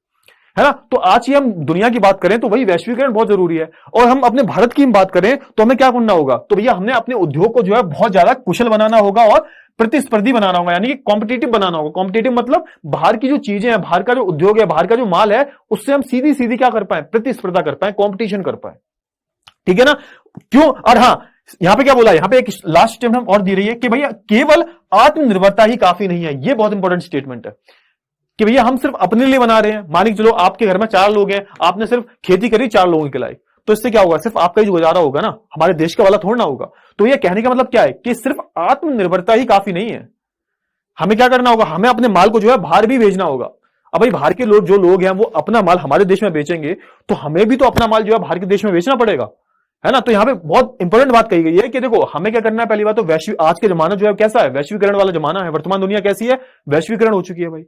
है ना। तो आज ही हम दुनिया की बात करें तो भाई वैश्वीकरण बहुत जरूरी है। और हम अपने भारत की बात करें तो हमें क्या करना होगा? तो भैया हमने अपने उद्योग को जो है बहुत ज्यादा कुशल बनाना होगा और प्रतिस्पर्धी बनाना होगा, यानी कि कॉम्पिटिटिव बनाना होगा। कॉम्पिटिटिव मतलब बाहर की जो चीजें हैं, बाहर का जो उद्योग है, बाहर का जो माल है, उससे हम सीधी सीधी क्या कर पाए? प्रतिस्पर्धा कर पाए, कॉम्पिटिशन कर पाए। ठीक है ना। क्यों? और हाँ, यहां पे क्या बोला, यहां पे एक लास्ट स्टेटमेंट और दी रही है कि भैया केवल आत्मनिर्भरता ही काफी नहीं है। ये बहुत इंपॉर्टेंट स्टेटमेंट है कि भैया हम सिर्फ अपने लिए बना रहे हैं। मान के चलो आपके घर में 4 लोग हैं, आपने सिर्फ खेती करी 4 लोगों के लायक, तो इससे क्या होगा, सिर्फ आपका ही जो गुजारा होगा ना, हमारे देश का वाला थोड़ा ना होगा। तो ये कहने का मतलब क्या है कि सिर्फ आत्मनिर्भरता ही काफी नहीं है, हमें क्या करना होगा, हमें अपने माल को जो है बाहर भी भेजना होगा। अब भाई बाहर के लोग, जो लोग हैं वो अपना माल हमारे देश में बेचेंगे, तो हमें भी तो अपना माल जो है बाहर के देश में बेचना पड़ेगा, है ना। तो यहां पे बहुत इंपॉर्टेंट बात कही गई है कि देखो हमें क्या करना है। पहली बात तो वैश्विक, आज के जमाना जो है कैसा है, वैश्वीकरण वाला जमाना है। वर्तमान दुनिया कैसी है, वैश्वीकरण हो चुकी है भाई।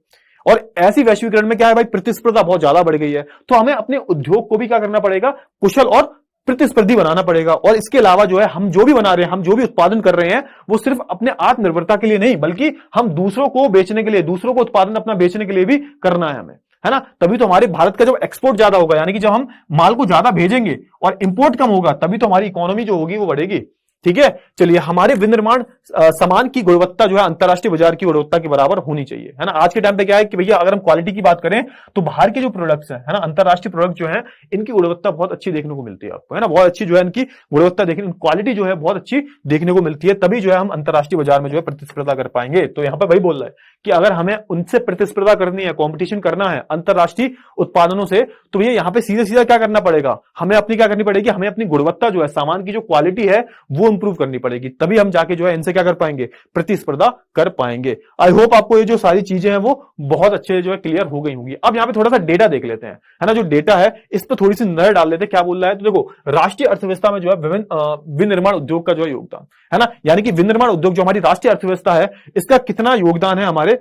और ऐसी वैश्वीकरण में क्या है भाई, प्रतिस्पर्धा बहुत ज्यादा बढ़ गई है। तो हमें अपने उद्योग को भी क्या करना पड़ेगा, कुशल और प्रतिस्पर्धी बनाना पड़ेगा। और इसके अलावा जो है हम जो भी बना रहे हैं, हम जो भी उत्पादन कर रहे हैं, वो सिर्फ अपने आत्मनिर्भरता के लिए नहीं, बल्कि हम दूसरों को बेचने के लिए, दूसरों को उत्पादन अपना बेचने के लिए भी करना है हमें, है ना। तभी तो हमारे भारत का जो एक्सपोर्ट ज्यादा होगा, यानी कि जब हम माल को ज्यादा भेजेंगे और इंपोर्ट कम होगा, तभी तो हमारी इकोनॉमी जो होगी वो बढ़ेगी। ठीक है, चलिए, हमारे विनिर्माण सामान की गुणवत्ता जो है अंतरराष्ट्रीय बाजार की गुणवत्ता के बराबर होनी चाहिए, है ना। आज के टाइम पे क्या है कि भैया अगर हम क्वालिटी की बात करें तो बाहर के जो प्रोडक्ट्स है ना, अंतरराष्ट्रीय प्रोडक्ट जो है, इनकी गुणवत्ता बहुत अच्छी देखने को मिलती है आपको, है ना। बहुत अच्छी जो है इनकी गुणवत्ता देखने, क्वालिटी जो है बहुत अच्छी देखने को मिलती है। तभी जो है हम अंतरराष्ट्रीय बाजार में जो है प्रतिस्पर्धा कर पाएंगे। तो यहां पर वही बोल रहा है कि अगर हमें उनसे प्रतिस्पर्धा करनी है, कॉम्पिटिशन करना है अंतरराष्ट्रीय उत्पादनों से, तो भैया यहां पे सीधे सीधा क्या करना पड़ेगा, हमें अपनी क्या करनी पड़ेगी, हमें अपनी गुणवत्ता जो है, सामान की जो क्वालिटी है वो इंप्रूव करनी पड़ेगी। तभी हम जाके जो है इनसे क्या कर पाएंगे, प्रतिस्पर्धा कर पाएंगे। आई होप आपको ये जो सारी चीजें हैं वो बहुत अच्छे जो है क्लियर हो गई होंगी। अब यहां पे थोड़ा सा डेटा देख लेते हैं, है ना। जो डेटा है इस पर थोड़ी सी नजर डाल लेते हैं, क्या बोल रहा है। तो देखो, राष्ट्रीय अर्थव्यवस्था में जो है विभिन्न विनिर्माण उद्योग का जो है योगदान, है ना, यानी कि विनिर्माण उद्योग जो हमारी राष्ट्रीय अर्थव्यवस्था है, इसका कितना योगदान है हमारे,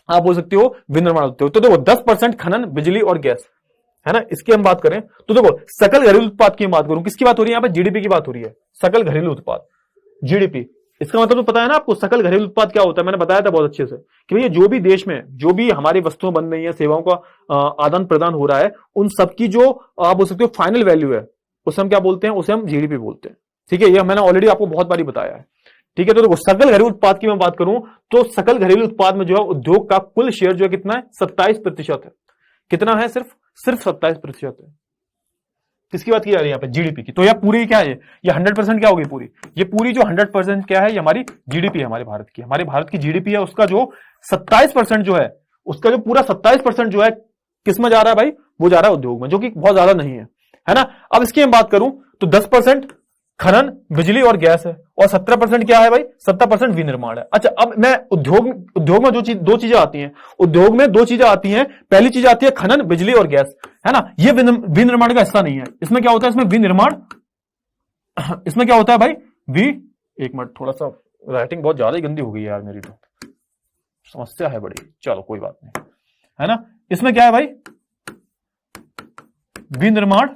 आप बोल सकते हो, विनिर्माण उद्योग। तो देखो 10% खनन, बिजली और गैस, है ना, इसकी हम बात करें तो देखो सकल घरेलू उत्पाद की बात करूं, किसकी बात हो रही है यहां पे, जीडीपी की बात हो रही है। सकल घरेलू उत्पाद, जीडीपी, इसका मतलब तो पता है ना आपको, सकल घरेलू उत्पाद क्या होता है, मैंने बताया था बहुत अच्छे से कि भैया जो भी देश में जो भी हमारी वस्तुएं बन रही है, सेवाओं का आदान प्रदान हो रहा है, उन सबकी जो आप बोल सकते हो फाइनल वैल्यू है, उसे हम क्या बोलते हैं, उसे हम जीडीपी बोलते हैं। ठीक है, ये मैंने ऑलरेडी आपको बहुत बारी बताया है। ठीक है, तो देखो सकल घरेलू उत्पाद की मैं बात करूं तो सकल घरेलू उत्पाद में जो है उद्योग का कुल शेयर जो है कितना है, 27% है। कितना है, सिर्फ 27% है। किसकी बात की जा रही है यहाँ पे, जीडीपी की। तो यह पूरी क्या है, ये 100% क्या होगी पूरी, ये पूरी जो 100% क्या है, ये हमारी जीडीपी है, हमारे भारत की, हमारे भारत की जीडीपी है, उसका जो 27% जो है, उसका जो पूरा 27% जो है किस में जा रहा है भाई, वो जा रहा है उद्योग में, जो कि बहुत ज्यादा नहीं है ना। अब इसकी हम बात करूं तो 10% खनन, बिजली और गैस है, और 17% क्या है भाई, 17% विनिर्माण है। अच्छा, अब मैं उद्योग में दो चीजें आती हैं, उद्योग में 2 चीजें आती हैं। पहली चीज आती है खनन, बिजली और गैस, है ना। ये विनिर्माण का हिस्सा नहीं है। इसमें क्या होता है, इसमें विनिर्माण, इसमें क्या होता है भाई, एक मिनट, थोड़ा सा राइटिंग बहुत ज्यादा ही गंदी हो गई यार मेरी, तो समस्या है बड़ी, चलो कोई बात नहीं, है ना। इसमें क्या है भाई, विनिर्माण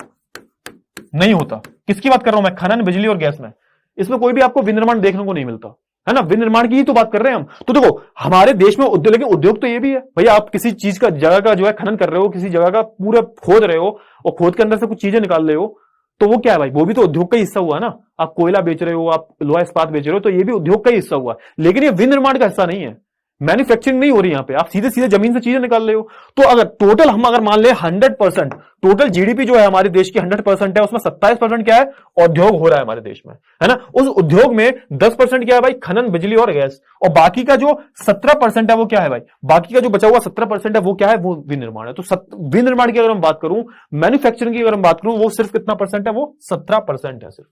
नहीं होता। किसकी बात कर रहा हूं मैं, खनन, बिजली और गैस में, इसमें कोई भी आपको विनिर्माण देखने को नहीं मिलता, है ना। विनिर्माण की ही तो बात कर रहे हैं हम। तो देखो हमारे देश में उद्योग, लेकिन उद्योग तो ये भी है भैया, आप किसी चीज का, जगह का जो है खनन कर रहे हो, किसी जगह का पूरा खोद रहे हो और खोद के अंदर से कुछ चीजें निकाल रहे हो, तो वो क्या है भाई, वो भी तो उद्योग का हिस्सा हुआ ना। आप कोयला बेच रहे हो, आप लोहा इस्पात बेच रहे हो, तो ये भी उद्योग का ही हिस्सा हुआ, लेकिन ये विनिर्माण का हिस्सा नहीं है। मैन्युफैक्चरिंग नहीं हो रही यहां पे, आप सीधे सीधे जमीन से चीजें निकाल रहे हो। तो अगर टोटल हम अगर मान ले 100%, टोटल जीडीपी जो है हमारे देश की 100% है, उसमें 27% क्या है, उद्योग हो रहा है हमारे देश में, है ना। उस उद्योग में 10% क्या है भाई, खनन, बिजली और गैस, और बाकी का जो 17% है वो क्या है भाई, बाकी का जो बचा हुआ 17% है वो क्या है, वो विनिर्माण है। तो विनिर्माण की अगर हम बात करूं, मैन्युफैक्चरिंग की अगर हम बात करूं, वो सिर्फ कितना परसेंट है, वो 17% है सिर्फ।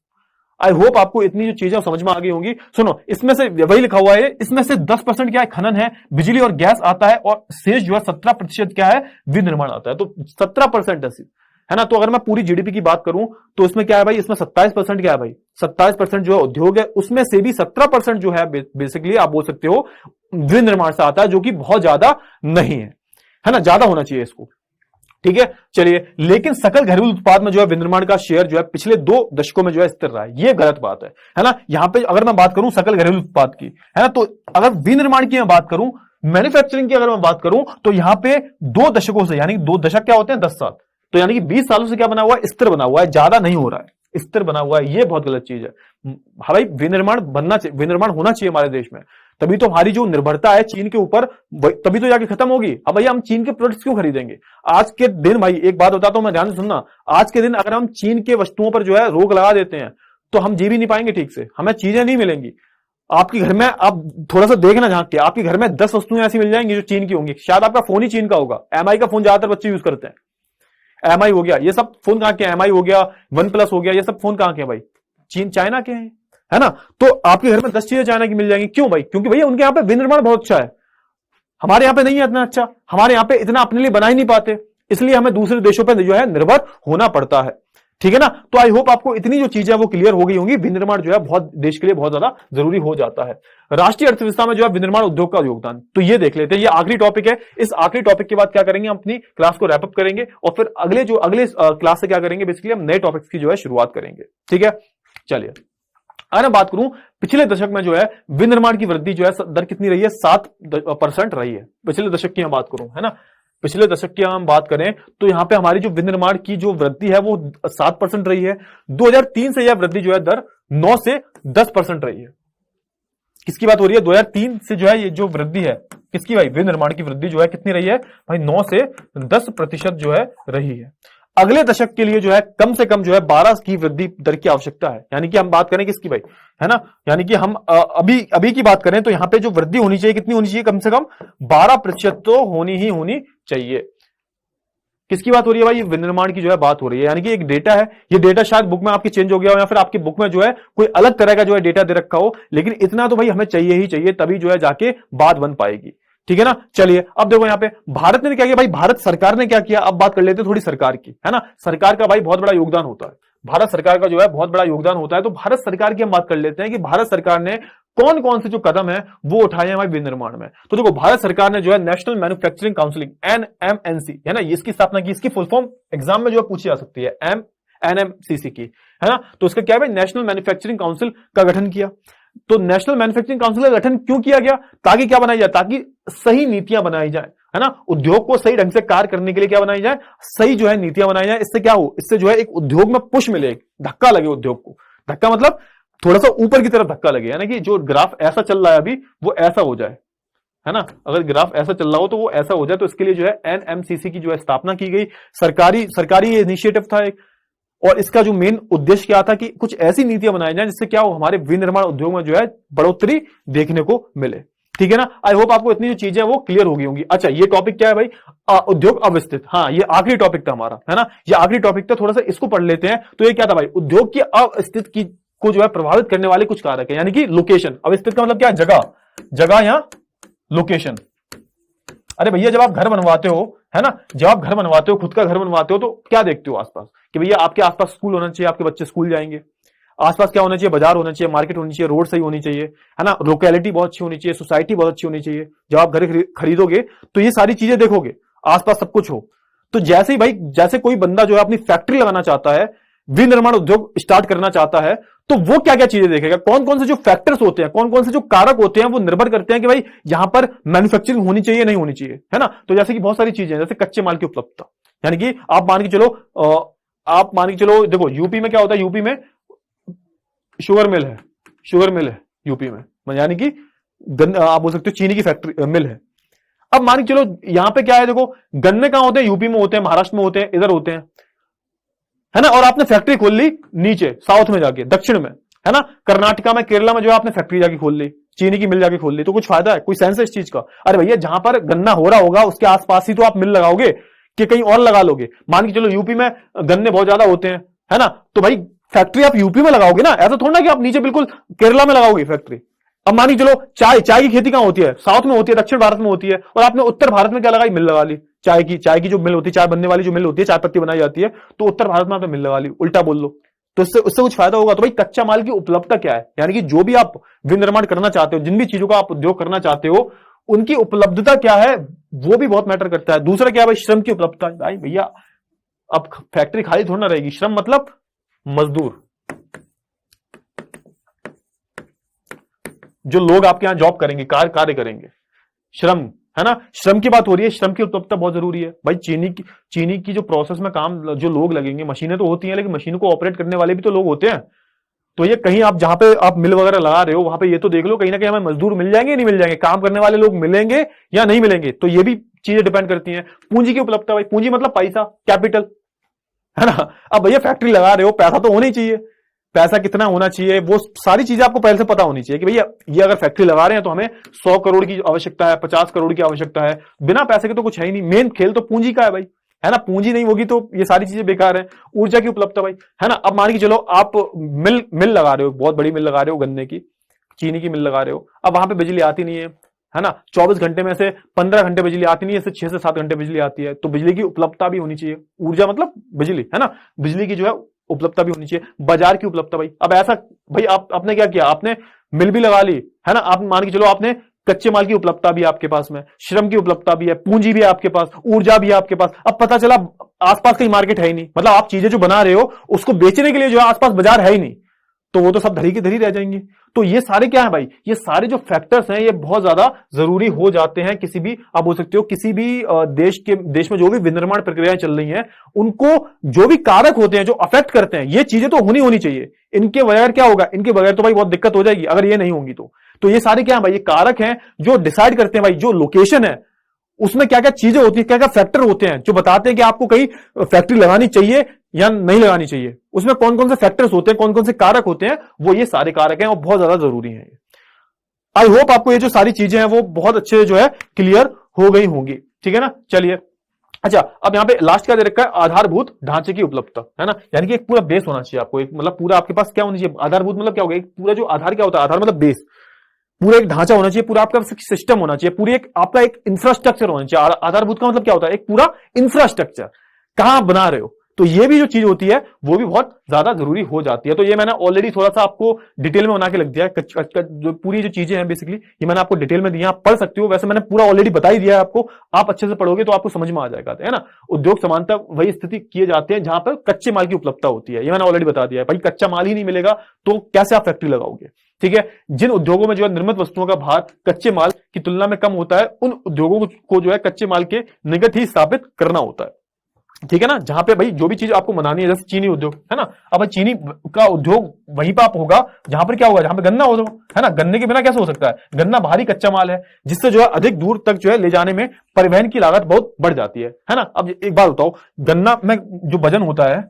आई होप आपको इतनी जो चीजें समझ में आ गई होंगी। सुनो, इसमें से वही लिखा हुआ है, इसमें से 10% क्या है, खनन है, बिजली और गैस आता है, और शेष जो है 17% क्या है, विनिर्माण आता है। तो 17% है ना। तो अगर मैं पूरी जीडीपी की बात करूं तो इसमें क्या है भाई, इसमें 27% क्या है भाई, 27% जो है उद्योग है, उसमें से भी 17% जो है बेसिकली आप बोल सकते हो विनिर्माण से आता है, जो कि बहुत ज्यादा नहीं है ना, ज्यादा होना चाहिए इसको। ठीक है, चलिए, लेकिन सकल घरेलू उत्पाद में जो है विनिर्माण का शेयर जो है पिछले 2 दशकों में जो है स्थिर रहा है, ये गलत बात है ना। यहां पे अगर मैं बात करूं सकल घरेलू उत्पाद की, है ना, तो अगर विनिर्माण की मैं बात करूं, मैन्युफैक्चरिंग की अगर मैं बात करूं, तो यहां पे 2 दशकों से, यानी 2 दशक क्या होते हैं, 10 साल, तो यानी कि 20 सालों से क्या बना हुआ है, स्थिर बना हुआ है, ज्यादा नहीं हो रहा है, स्थिर बना हुआ है। ये बहुत गलत चीज है। हाँ भाई, विनिर्माण बनना चाहिए, विनिर्माण होना चाहिए हमारे देश में, तभी तो हमारी जो निर्भरता है चीन के ऊपर तभी तो जाके खत्म होगी। अब भैया हम चीन के प्रोडक्ट्स क्यों खरीदेंगे? आज के दिन भाई एक बात बताता हूं मैं, ध्यान से सुनना, आज के दिन अगर हम चीन के वस्तुओं पर जो है रोक लगा देते हैं तो हम जी भी नहीं पाएंगे ठीक से, हमें चीजें नहीं मिलेंगी। आपके घर में आप थोड़ा सा देखना झांक के, आपके घर में 10 वस्तुएं ऐसी मिल जाएंगी जो चीन की होंगी। शायद आपका फोन ही चीन का होगा। एमआई का फोन ज्यादातर बच्चे यूज करते हैं। एमआई हो गया, ये सब फोन कहां के? एमआई हो गया, वन प्लस हो गया, ये सब फोन कहां के हैं भाई? चीन चाइना के हैं, है ना। तो आपके घर में 10 चीजें चाइना की मिल जाएंगी। क्यों भाई? क्योंकि भैया उनके यहाँ पे विनिर्माण बहुत अच्छा है, हमारे यहाँ पे नहीं है इतना अच्छा, हमारे यहाँ पे इतना अपने लिए बना ही नहीं पाते, इसलिए हमें दूसरे देशों पर जो है निर्भर होना पड़ता है। ठीक है ना। तो आई होप आपको इतनी जो चीजें वो क्लियर हो गई होंगी। विनिर्माण जो है बहुत देश के लिए बहुत ज्यादा जरूरी हो जाता है। राष्ट्रीय अर्थव्यवस्था में जो है विनिर्माण उद्योग का योगदान, तो ये देख लेते हैं। ये आखिरी टॉपिक है। इस आखिरी टॉपिक के बाद क्या करेंगे, हम अपनी क्लास को रैप अप करेंगे और फिर अगले क्लास से क्या करेंगे, बेसिकली हम नए टॉपिक्स की जो है शुरुआत करेंगे। ठीक है, चलिए अगर मैं बात करूं पिछले दशक में जो है विनिर्माण की वृद्धि जो है दर कितनी रही है? 7% रही है। पिछले दशक की हम बात करूं, है ना, पिछले दशक की हम बात करें तो यहां पे हमारी जो विनिर्माण की जो वृद्धि है वो 7% रही है। 2003 से यह वृद्धि जो है दर 9 से 10% रही है। किसकी बात हो रही है? 2003 से जो है ये जो वृद्धि है किसकी भाई? विनिर्माण की वृद्धि जो है कितनी रही है भाई? 9 से 10% जो है रही है। अगले दशक के लिए जो है कम से कम जो है 12 की वृद्धि दर की आवश्यकता है। यानी कि हम बात करें किसकी भाई, है ना, यानी कि हम अभी की बात करें तो यहां पे जो वृद्धि होनी चाहिए कितनी होनी चाहिए? कम से कम 12% तो होनी चाहिए। किसकी बात हो रही है भाई? विनिर्माण की जो है बात हो रही है। यानी कि एक डेटा है, ये डेटा शायद बुक में आपकी चेंज हो गया हो या फिर आपकी बुक में जो है कोई अलग तरह का जो है डेटा दे रखा हो, लेकिन इतना तो भाई हमें चाहिए ही चाहिए, तभी जो है जाके बात बन पाएगी। ठीक है ना। चलिए अब देखो यहां पे भारत ने क्या किया भाई? भारत सरकार ने क्या किया? अब बात कर लेते हैं थोड़ी सरकार की, है ना। सरकार का भाई बहुत बड़ा योगदान होता है, भारत सरकार का जो है बहुत बड़ा योगदान होता है। तो भारत सरकार की हम बात कर लेते हैं कि भारत सरकार ने कौन कौन से जो कदम है वो उठाए हैं भाई विनिर्माण में। तो देखो भारत सरकार ने जो है नेशनल मैन्युफैक्चरिंग काउंसिल NMNC, है ना, इसकी स्थापना की। इसकी फुल फॉर्म एग्जाम में जो है पूछी जा सकती है, NMCC की, है ना। तो इसका क्या है भाई? नेशनल मैन्युफैक्चरिंग काउंसिल का गठन किया। तो नेशनल मैन्युफैक्चरिंग काउंसिल का गठन क्यों किया गया? ताकि क्या बनाई जाए? ताकि सही नीतियां बनाई जाए, है ना। उद्योग को सही ढंग से कार्य करने के लिए क्या बनाई जाए? सही जो है नीतियां बनाई जाए। इससे क्या हो? इससे जो है एक उद्योग में पुश मिले, धक्का लगे उद्योग को। धक्का मतलब थोड़ा सा ऊपर की तरफ धक्का लगे, यानी कि जो ग्राफ ऐसा चल रहा है अभी वो ऐसा हो जाए, है ना। अगर ग्राफ ऐसा चल रहा हो तो वो ऐसा हो जाए। तो इसके लिए जो है NMCC की जो है स्थापना की गई। सरकारी इनिशिएटिव था एक, और इसका जो मेन उद्देश्य क्या था कि कुछ ऐसी नीतियां बनाई जाए जिससे क्या हो? हमारे विनिर्माण उद्योग में जो है बढ़ोतरी देखने को मिले। ठीक है ना। आई होप आपको इतनी जो चीजें वो क्लियर हो गई होंगी। अच्छा ये टॉपिक क्या है भाई? उद्योग अवस्थित। हाँ ये आखिरी टॉपिक था हमारा, है ना, ये आखिरी टॉपिक था। थोड़ा सा इसको पढ़ लेते हैं। तो ये क्या था भाई? उद्योग की अवस्थित की को जो है प्रभावित करने वाले कुछ कारक है, यानी कि लोकेशन। अवस्थित का मतलब क्या है? जगह या लोकेशन। अरे भैया जब आप घर बनवाते हो, है ना, जब आप घर बनवाते हो, खुद का घर बनवाते हो, तो क्या देखते हो आसपास? कि भैया आपके आसपास स्कूल होना चाहिए, आपके बच्चे स्कूल जाएंगे। आसपास क्या होना चाहिए? बाजार होना चाहिए, मार्केट होनी चाहिए, रोड सही होनी चाहिए, है ना, लोकेलिटी बहुत अच्छी होनी चाहिए, सोसाइटी बहुत अच्छी होनी चाहिए। जब आप घर खरीदोगे तो ये सारी चीजें देखोगे, आसपास सब कुछ हो। तो जैसे ही भाई, जैसे कोई बंदा जो है अपनी फैक्ट्री लगाना चाहता है, विनिर्माण उद्योग स्टार्ट करना चाहता है, तो वो क्या क्या चीजें देखेगा? कौन कौन से जो फैक्टर्स होते हैं, कौन कौन से जो कारक होते हैं वो निर्भर करते हैं कि भाई यहां पर मैन्युफैक्चरिंग होनी चाहिए नहीं होनी चाहिए, है ना। तो जैसे कि बहुत सारी चीजें, जैसे कच्चे माल की उपलब्धता, यानी कि आप मान के चलो देखो यूपी में क्या होता है? यूपी में शुगर मिल है यूपी में, यानी कि आप बोल सकते हो चीनी की फैक्ट्री मिल है। अब मान के चलो यहां पे क्या है? देखो गन्ने कहां होते हैं? यूपी में होते हैं, महाराष्ट्र में होते हैं, इधर होते हैं, है ना। और आपने फैक्ट्री खोल ली नीचे साउथ में जाके, दक्षिण में, है ना, कर्नाटका में, केरला में जो है आपने फैक्ट्री जाके खोल ली, चीनी की मिल जाके खोल ली। तो कुछ फायदा है? कोई सेंस है इस चीज का? अरे भैया जहां पर गन्ना हो रहा होगा उसके आसपास ही तो आप मिल लगाओगे, कि कहीं और लगा लोगे। मान के चलो यूपी में गन्ने बहुत ज्यादा होते हैं, है ना, तो भाई फैक्ट्री आप यूपी में लगाओगे ना, ऐसा थोड़ा ना कि आप नीचे बिल्कुल केरला में लगाओगे फैक्ट्री। अब मान के चलो चाय की खेती कहां होती है? साउथ में होती है, दक्षिण भारत में होती है, और आपने उत्तर भारत में क्या लगाई? मिल लगा ली चाय की जो मिल होती है, चाय बनने वाली जो मिल होती है, चाय पत्ती बनाई जाती है, तो उत्तर भारत में आपने मिल लगा ली, उल्टा बोल लो, तो उससे कुछ फायदा होगा? तो भाई कच्चा माल की उपलब्धता क्या है? यानी कि जो भी आप विनिर्माण करना चाहते हो, जिन भी चीजों का आप उद्योग करना चाहते हो, उनकी उपलब्धता क्या है, वो भी बहुत मैटर करता है। दूसरा क्या है भाई? श्रम की उपलब्धता। भाई भैया अब फैक्ट्री खाली थोड़ा ना रहेगी, श्रम मतलब मजदूर, जो लोग आपके यहां जॉब करेंगे, कार्य करेंगे, श्रम, है ना, श्रम की बात हो रही है। श्रम की उपलब्धता बहुत जरूरी है भाई। चीनी की जो प्रोसेस में काम जो लोग लगेंगे, मशीनें तो होती हैं, लेकिन मशीनों को ऑपरेट करने वाले भी तो लोग होते हैं। तो ये कहीं आप जहां पे आप मिल वगैरह लगा रहे हो वहां पे ये तो देख लो कहीं ना कहीं हमें मजदूर मिल जाएंगे नहीं मिल जाएंगे, काम करने वाले लोग मिलेंगे या नहीं मिलेंगे, तो ये भी चीजें डिपेंड करती हैं। पूंजी की उपलब्धता भाई, पूंजी मतलब पैसा, कैपिटल, है ना। अब भैया फैक्ट्री लगा रहे हो, पैसा तो होना ही चाहिए, पैसा कितना होना चाहिए वो सारी चीजें आपको पहले से पता होनी चाहिए कि भैया ये अगर फैक्ट्री लगा रहे हैं तो हमें 100 करोड़ की आवश्यकता है, 50 करोड़ की आवश्यकता है। बिना पैसे के तो कुछ है ही नहीं, मेन खेल तो पूंजी का है भाई, है ना। पूंजी नहीं होगी तो ये सारी चीजें बेकार है। ऊर्जा की उपलब्धता भाई, है ना। अब मान के चलो आप मिल लगा रहे हो, बहुत बड़ी मिल लगा रहे हो, गन्ने की, चीनी की मिल लगा रहे हो, अब वहां पे बिजली आती नहीं है ना। 24 घंटे में से 15 घंटे बिजली आती नहीं है, 6 से 7 घंटे बिजली आती है, तो बिजली की उपलब्धता भी होनी चाहिए। ऊर्जा मतलब बिजली, है ना, बिजली की जो है उपलब्धता भी होनी चाहिए। बाजार की उपलब्धता भाई, अब ऐसा भाई आपने क्या किया, आपने मिल भी लगा ली, है ना। आप मान के चलो आपने कच्चे माल की उपलब्धता भी आपके पास में, श्रम की उपलब्धता भी है, पूंजी भी है आपके पास, ऊर्जा भी है आपके पास। अब पता चला आसपास कहीं मार्केट है ही नहीं, मतलब आप चीजें जो बना रहे हो उसको बेचने के लिए जो है आसपास बाजार है ही नहीं, तो वो तो सब धरी की धरी रह जाएंगे। तो ये सारे क्या है भाई, ये सारे जो फैक्टर्स हैं ये बहुत ज्यादा जरूरी हो जाते हैं किसी भी, आप बोल सकते हो किसी भी देश में जो भी विनिर्माण प्रक्रियाएं चल रही हैं, उनको जो भी कारक होते हैं जो अफेक्ट करते हैं, ये चीजें तो होनी चाहिए। इनके बगैर क्या होगा, इनके बगैर तो भाई बहुत दिक्कत हो जाएगी अगर ये नहीं होंगी तो ये सारे क्या है भाई, ये कारक हैं जो डिसाइड करते हैं भाई, जो लोकेशन है उसमें क्या क्या चीजें होती है, क्या क्या फैक्टर होते हैं जो बताते हैं कि आपको कहीं फैक्ट्री लगानी चाहिए या नहीं लगानी चाहिए। उसमें कौन कौन से फैक्टर्स होते हैं, कौन कौन से कारक होते हैं, वो ये सारे कारक हैं और बहुत ज्यादा जरूरी हैं। आई होप आपको ये जो सारी चीजें हैं वो बहुत अच्छे जो है क्लियर हो गई होंगी, ठीक है ना। चलिए, अच्छा अब यहां पे लास्ट क्या दे रखा है, आधारभूत ढांचे की उपलब्धता, है ना। यानी कि एक पूरा बेस होना चाहिए आपको, एक मतलब पूरा आपके पास क्या होना चाहिए, आधारभूत मतलब क्या होगा, एक पूरा जो आधार क्या होता है, आधार मतलब बेस, पूरा एक ढांचा होना चाहिए, पूरा आपका सिस्टम होना चाहिए, पूरी एक आपका एक इंफ्रास्ट्रक्चर होना चाहिए। आधारभूत का मतलब क्या होता है, एक पूरा इंफ्रास्ट्रक्चर, कहां बना रहे हो, तो ये भी जो चीज होती है वो भी बहुत ज्यादा जरूरी हो जाती है। तो ये मैंने ऑलरेडी थोड़ा सा आपको डिटेल में बना के लग दिया है, जो पूरी जो चीजें हैं बेसिकली ये मैंने आपको डिटेल में दिया, आप पढ़ सकते हो। वैसे मैंने पूरा ऑलरेडी बता ही दिया है आपको, आप अच्छे से पढ़ोगे तो आपको समझ में आ जाएगा, है ना। उद्योग समानता वही स्थिति किए जाते हैं जहां पर कच्चे माल की उपलब्धता होती है, ये मैंने ऑलरेडी बता दिया है भाई। कच्चा माल ही नहीं मिलेगा तो कैसे आप फैक्ट्री लगाओगे, ठीक है। जिन उद्योगों में जो है निर्मित वस्तुओं का भार कच्चे माल की तुलना में कम होता है, उन उद्योगों को जो है कच्चे माल के निकट ही स्थापित करना होता है, ठीक है ना। जहां पे भाई जो भी चीज आपको बनानी है, जैसे चीनी उद्योग, है ना। अब चीनी का उद्योग वहीं पर आप होगा जहां पर क्या होगा, जहां पे गन्ना हो, है ना। गन्ने के बिना कैसे हो सकता है, गन्ना भारी कच्चा माल है जिससे जो है अधिक दूर तक जो है ले जाने में परिवहन की लागत बहुत बढ़ जाती है ना। अब एक बात बताओ, गन्ना में जो वजन होता है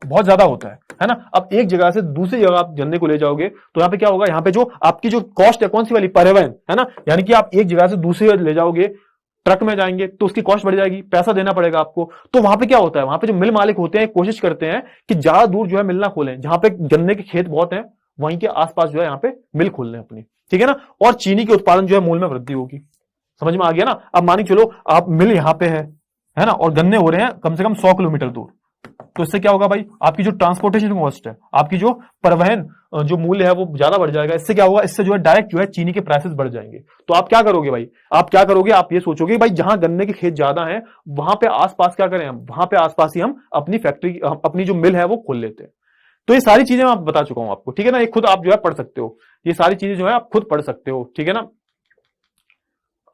बहुत ज्यादा होता है ना। अब एक जगह से दूसरी जगह आप गन्ने को ले जाओगे तो यहाँ पे क्या होगा, यहाँ पे जो आपकी जो कॉस्ट है कौन सी वाली, परिवहन, है ना। यानी कि आप एक जगह से दूसरी जगह ले जाओगे, ट्रक में जाएंगे तो उसकी कॉस्ट बढ़ जाएगी, पैसा देना पड़ेगा आपको। तो वहां पे क्या होता है, वहां पे जो मिल मालिक होते हैं कोशिश करते हैं कि ज्यादा दूर जो है मिल ना खोलें, जहां पे गन्ने के खेत बहुत हैं वहीं के आसपास जो है यहाँ पे मिल खोल लें अपनी, ठीक है ना। और चीनी के उत्पादन जो है मूल्य में वृद्धि होगी, समझ में आ गया ना। अब मानिए चलो आप मिल यहाँ पे है ना, और गन्ने हो रहे हैं कम से कम 100 किलोमीटर दूर, तो इससे क्या होगा भाई, आपकी जो ट्रांसपोर्टेशन कॉस्ट है, आपकी जो परिवहन जो मूल्य है वो ज्यादा बढ़ जाएगा। इससे क्या होगा, इससे जो है डायरेक्ट जो है चीनी के प्राइसेस बढ़ जाएंगे। तो आप क्या करोगे भाई, आप क्या करोगे, आप ये सोचोगे भाई जहां गन्ने के खेत ज्यादा हैं वहां पे आसपास क्या करें, हम वहां पे आसपास ही हम अपनी फैक्ट्री, अपनी जो मिल है वो खोल लेते हैं। तो ये सारी चीजें मैं बता चुका हूं आपको, ठीक है ना। ये खुद आप जो है पढ़ सकते हो, ये सारी चीजें जो है आप खुद पढ़ सकते हो, ठीक है ना।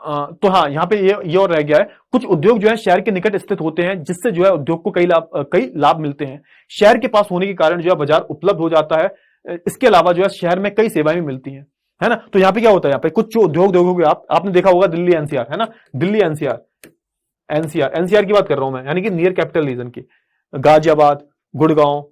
तो हाँ, यहाँ पे ये और रह गया है, कुछ उद्योग जो है शहर के निकट स्थित होते हैं जिससे जो है उद्योग को कई लाभ मिलते हैं। शहर के पास होने के कारण जो है बाजार उपलब्ध हो जाता है। इसके अलावा जो है शहर में कई सेवाएं भी मिलती हैं, है ना। तो यहाँ पे क्या होता है, यहाँ पे कुछ जो उद्योग देखोगे आपने देखा होगा दिल्ली एनसीआर, है ना। दिल्ली एनसीआर की बात कर रहा हूं मैं, यानी कि नियर कैपिटल रीजन की, गाजियाबाद, गुड़गांव,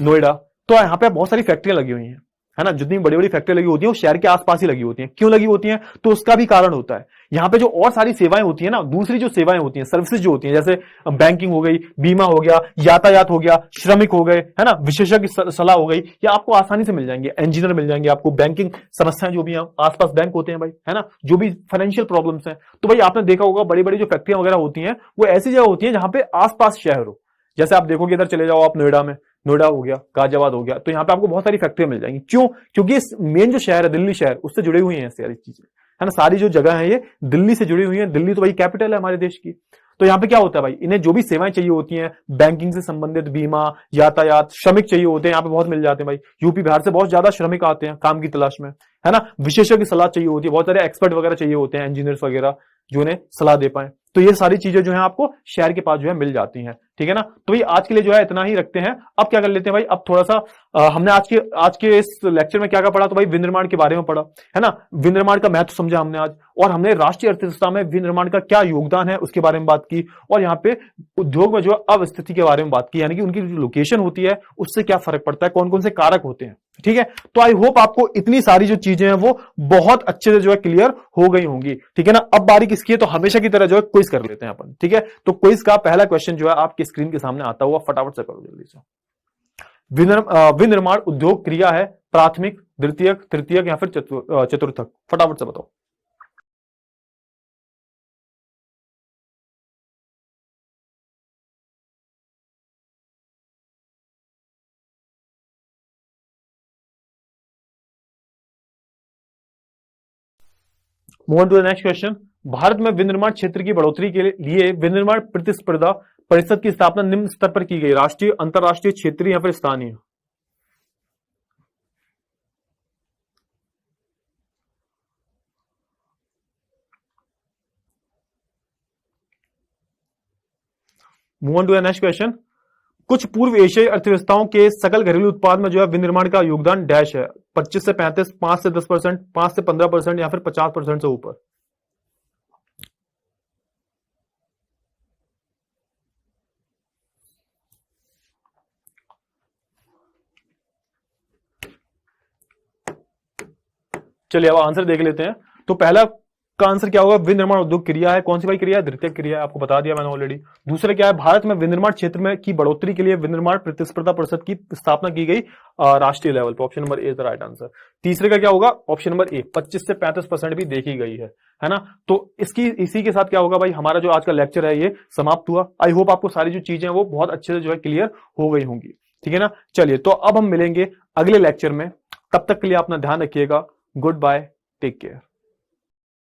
नोएडा। तो यहाँ पे बहुत सारी फैक्ट्रियां लगी हुई हैं, है ना। जितनी बड़ी बड़ी फैक्ट्री लगी होती है वो शहर के आसपास ही लगी होती हैं। क्यों लगी होती हैं, तो उसका भी कारण होता है। यहाँ पे जो और सारी सेवाएं होती है ना, दूसरी जो सेवाएं होती हैं, सर्विसेज जो होती हैं, जैसे बैंकिंग हो गई, बीमा हो गया, यातायात हो गया, श्रमिक हो गए, है ना, विशेषज्ञ सलाह हो गई, ये आपको आसानी से मिल जाएंगे। इंजीनियर मिल जाएंगे आपको, बैंकिंग समस्याएं जो भी हैं, आसपास बैंक होते हैं भाई, है ना, जो भी फाइनेंशियल प्रॉब्लम्स हैं। तो भाई आपने देखा होगा बड़ी बड़ी जो फैक्ट्रियां वगैरह होती हैं वो ऐसी जगह होती है जहां पे आसपास शहर हो। जैसे आप देखोगे इधर चले जाओ आप नोएडा में, नोएडा हो गया, गाजियाबाद हो गया, तो यहाँ पे आपको बहुत सारी फैक्ट्रियां मिल जाएंगी। क्यों, क्योंकि मेन जो शहर है दिल्ली शहर, उससे जुड़ी हुई हैं सारी चीजें, है ना। सारी जो जगह है ये दिल्ली से जुड़ी हुई है, दिल्ली तो भाई कैपिटल है हमारे देश की। तो यहाँ पे क्या होता है भाई, इन्हें जो भी सेवाएं चाहिए होती हैं, बैंकिंग से संबंधित, बीमा, यातायात, श्रमिक चाहिए होते हैं, यहाँ पे बहुत मिल जाते हैं भाई। यूपी बिहार से बहुत ज्यादा श्रमिक आते हैं काम की तलाश में, है ना। विशेषज्ञ सलाह चाहिए होती है, बहुत सारे एक्सपर्ट वगैरह चाहिए होते हैं, इंजीनियर्स वगैरह जो उन्हें सलाह दे पाए। तो ये सारी चीजें जो है आपको शहर के पास जो है मिल जाती हैं। ठीक है ना। तो भाई आज के लिए जो है इतना ही रखते हैं। अब क्या कर लेते हैं भाई, अब थोड़ा सा हमने आज के इस लेक्चर में क्या क्या पढ़ा, तो भाई विनिर्माण के बारे में पढ़ा, है ना। विनिर्माण का महत्व समझा हमने आज, और हमने राष्ट्रीय अर्थव्यवस्था में विनिर्माण का क्या योगदान है उसके बारे में बात की, और यहाँ पे उद्योग में जो है अवस्थिति के बारे में बात की, यानी कि उनकी जो लोकेशन होती है उससे क्या फर्क पड़ता है, कौन कौन से कारक होते हैं। ठीक है, तो आई होप आपको इतनी सारी जो चीजें हैं वो बहुत अच्छे से जो है क्लियर हो गई होंगी। ठीक है ना। अब बारी किसकी है, तो हमेशा की तरह जो है क्विज कर लेते हैं अपन। ठीक है, तो क्विज का पहला क्वेश्चन जो है आपकी स्क्रीन के सामने आता हुआ, फटाफट से करो जल्दी से। विनिर्माण उद्योग क्रिया है प्राथमिक, द्वितीयक, तृतीयक या फिर चतुर्थक, फटाफट से बताओ। Move on to the next question. भारत में विनिर्माण क्षेत्र की बढ़ोतरी के लिए विनिर्माण प्रतिस्पर्धा परिषद की स्थापना निम्न स्तर पर की गई, राष्ट्रीय, अंतरराष्ट्रीय, क्षेत्रीय या फिर स्थानीय। Move on to the next question. कुछ पूर्व एशियाई अर्थव्यवस्थाओं के सकल घरेलू उत्पाद में जो है विनिर्माण का योगदान डैश है, 25 से 35, 5 से 10%, 5 से 15% या फिर 50% से ऊपर। चलिए अब आंसर देख लेते हैं। तो पहला का आंसर क्या होगा, विनिर्माण उद्योग क्रिया है। कौन सी भाई क्रिया है, द्वितीयक क्रिया है, आपको बता दिया मैंने ऑलरेडी। दूसरा क्या है, भारत में विनिर्माण क्षेत्र में की बढ़ोतरी के लिए विनिर्माण प्रतिस्पर्धा परिषद की स्थापना की गई राष्ट्रीय लेवल पर। Option number A is the right answer. तीसरे का क्या होगा, ऑप्शन नंबर ए, 25 से 35% भी देखी गई है ना। तो इसी के साथ क्या होगा भाई, हमारा जो आज का लेक्चर है ये समाप्त हुआ। आई होप आपको सारी जो चीजें वो बहुत अच्छे से जो है क्लियर हो गई होंगी। ठीक है ना। चलिए तो अब हम मिलेंगे अगले लेक्चर में, तब तक के लिए अपना ध्यान रखिएगा। Goodbye, take care.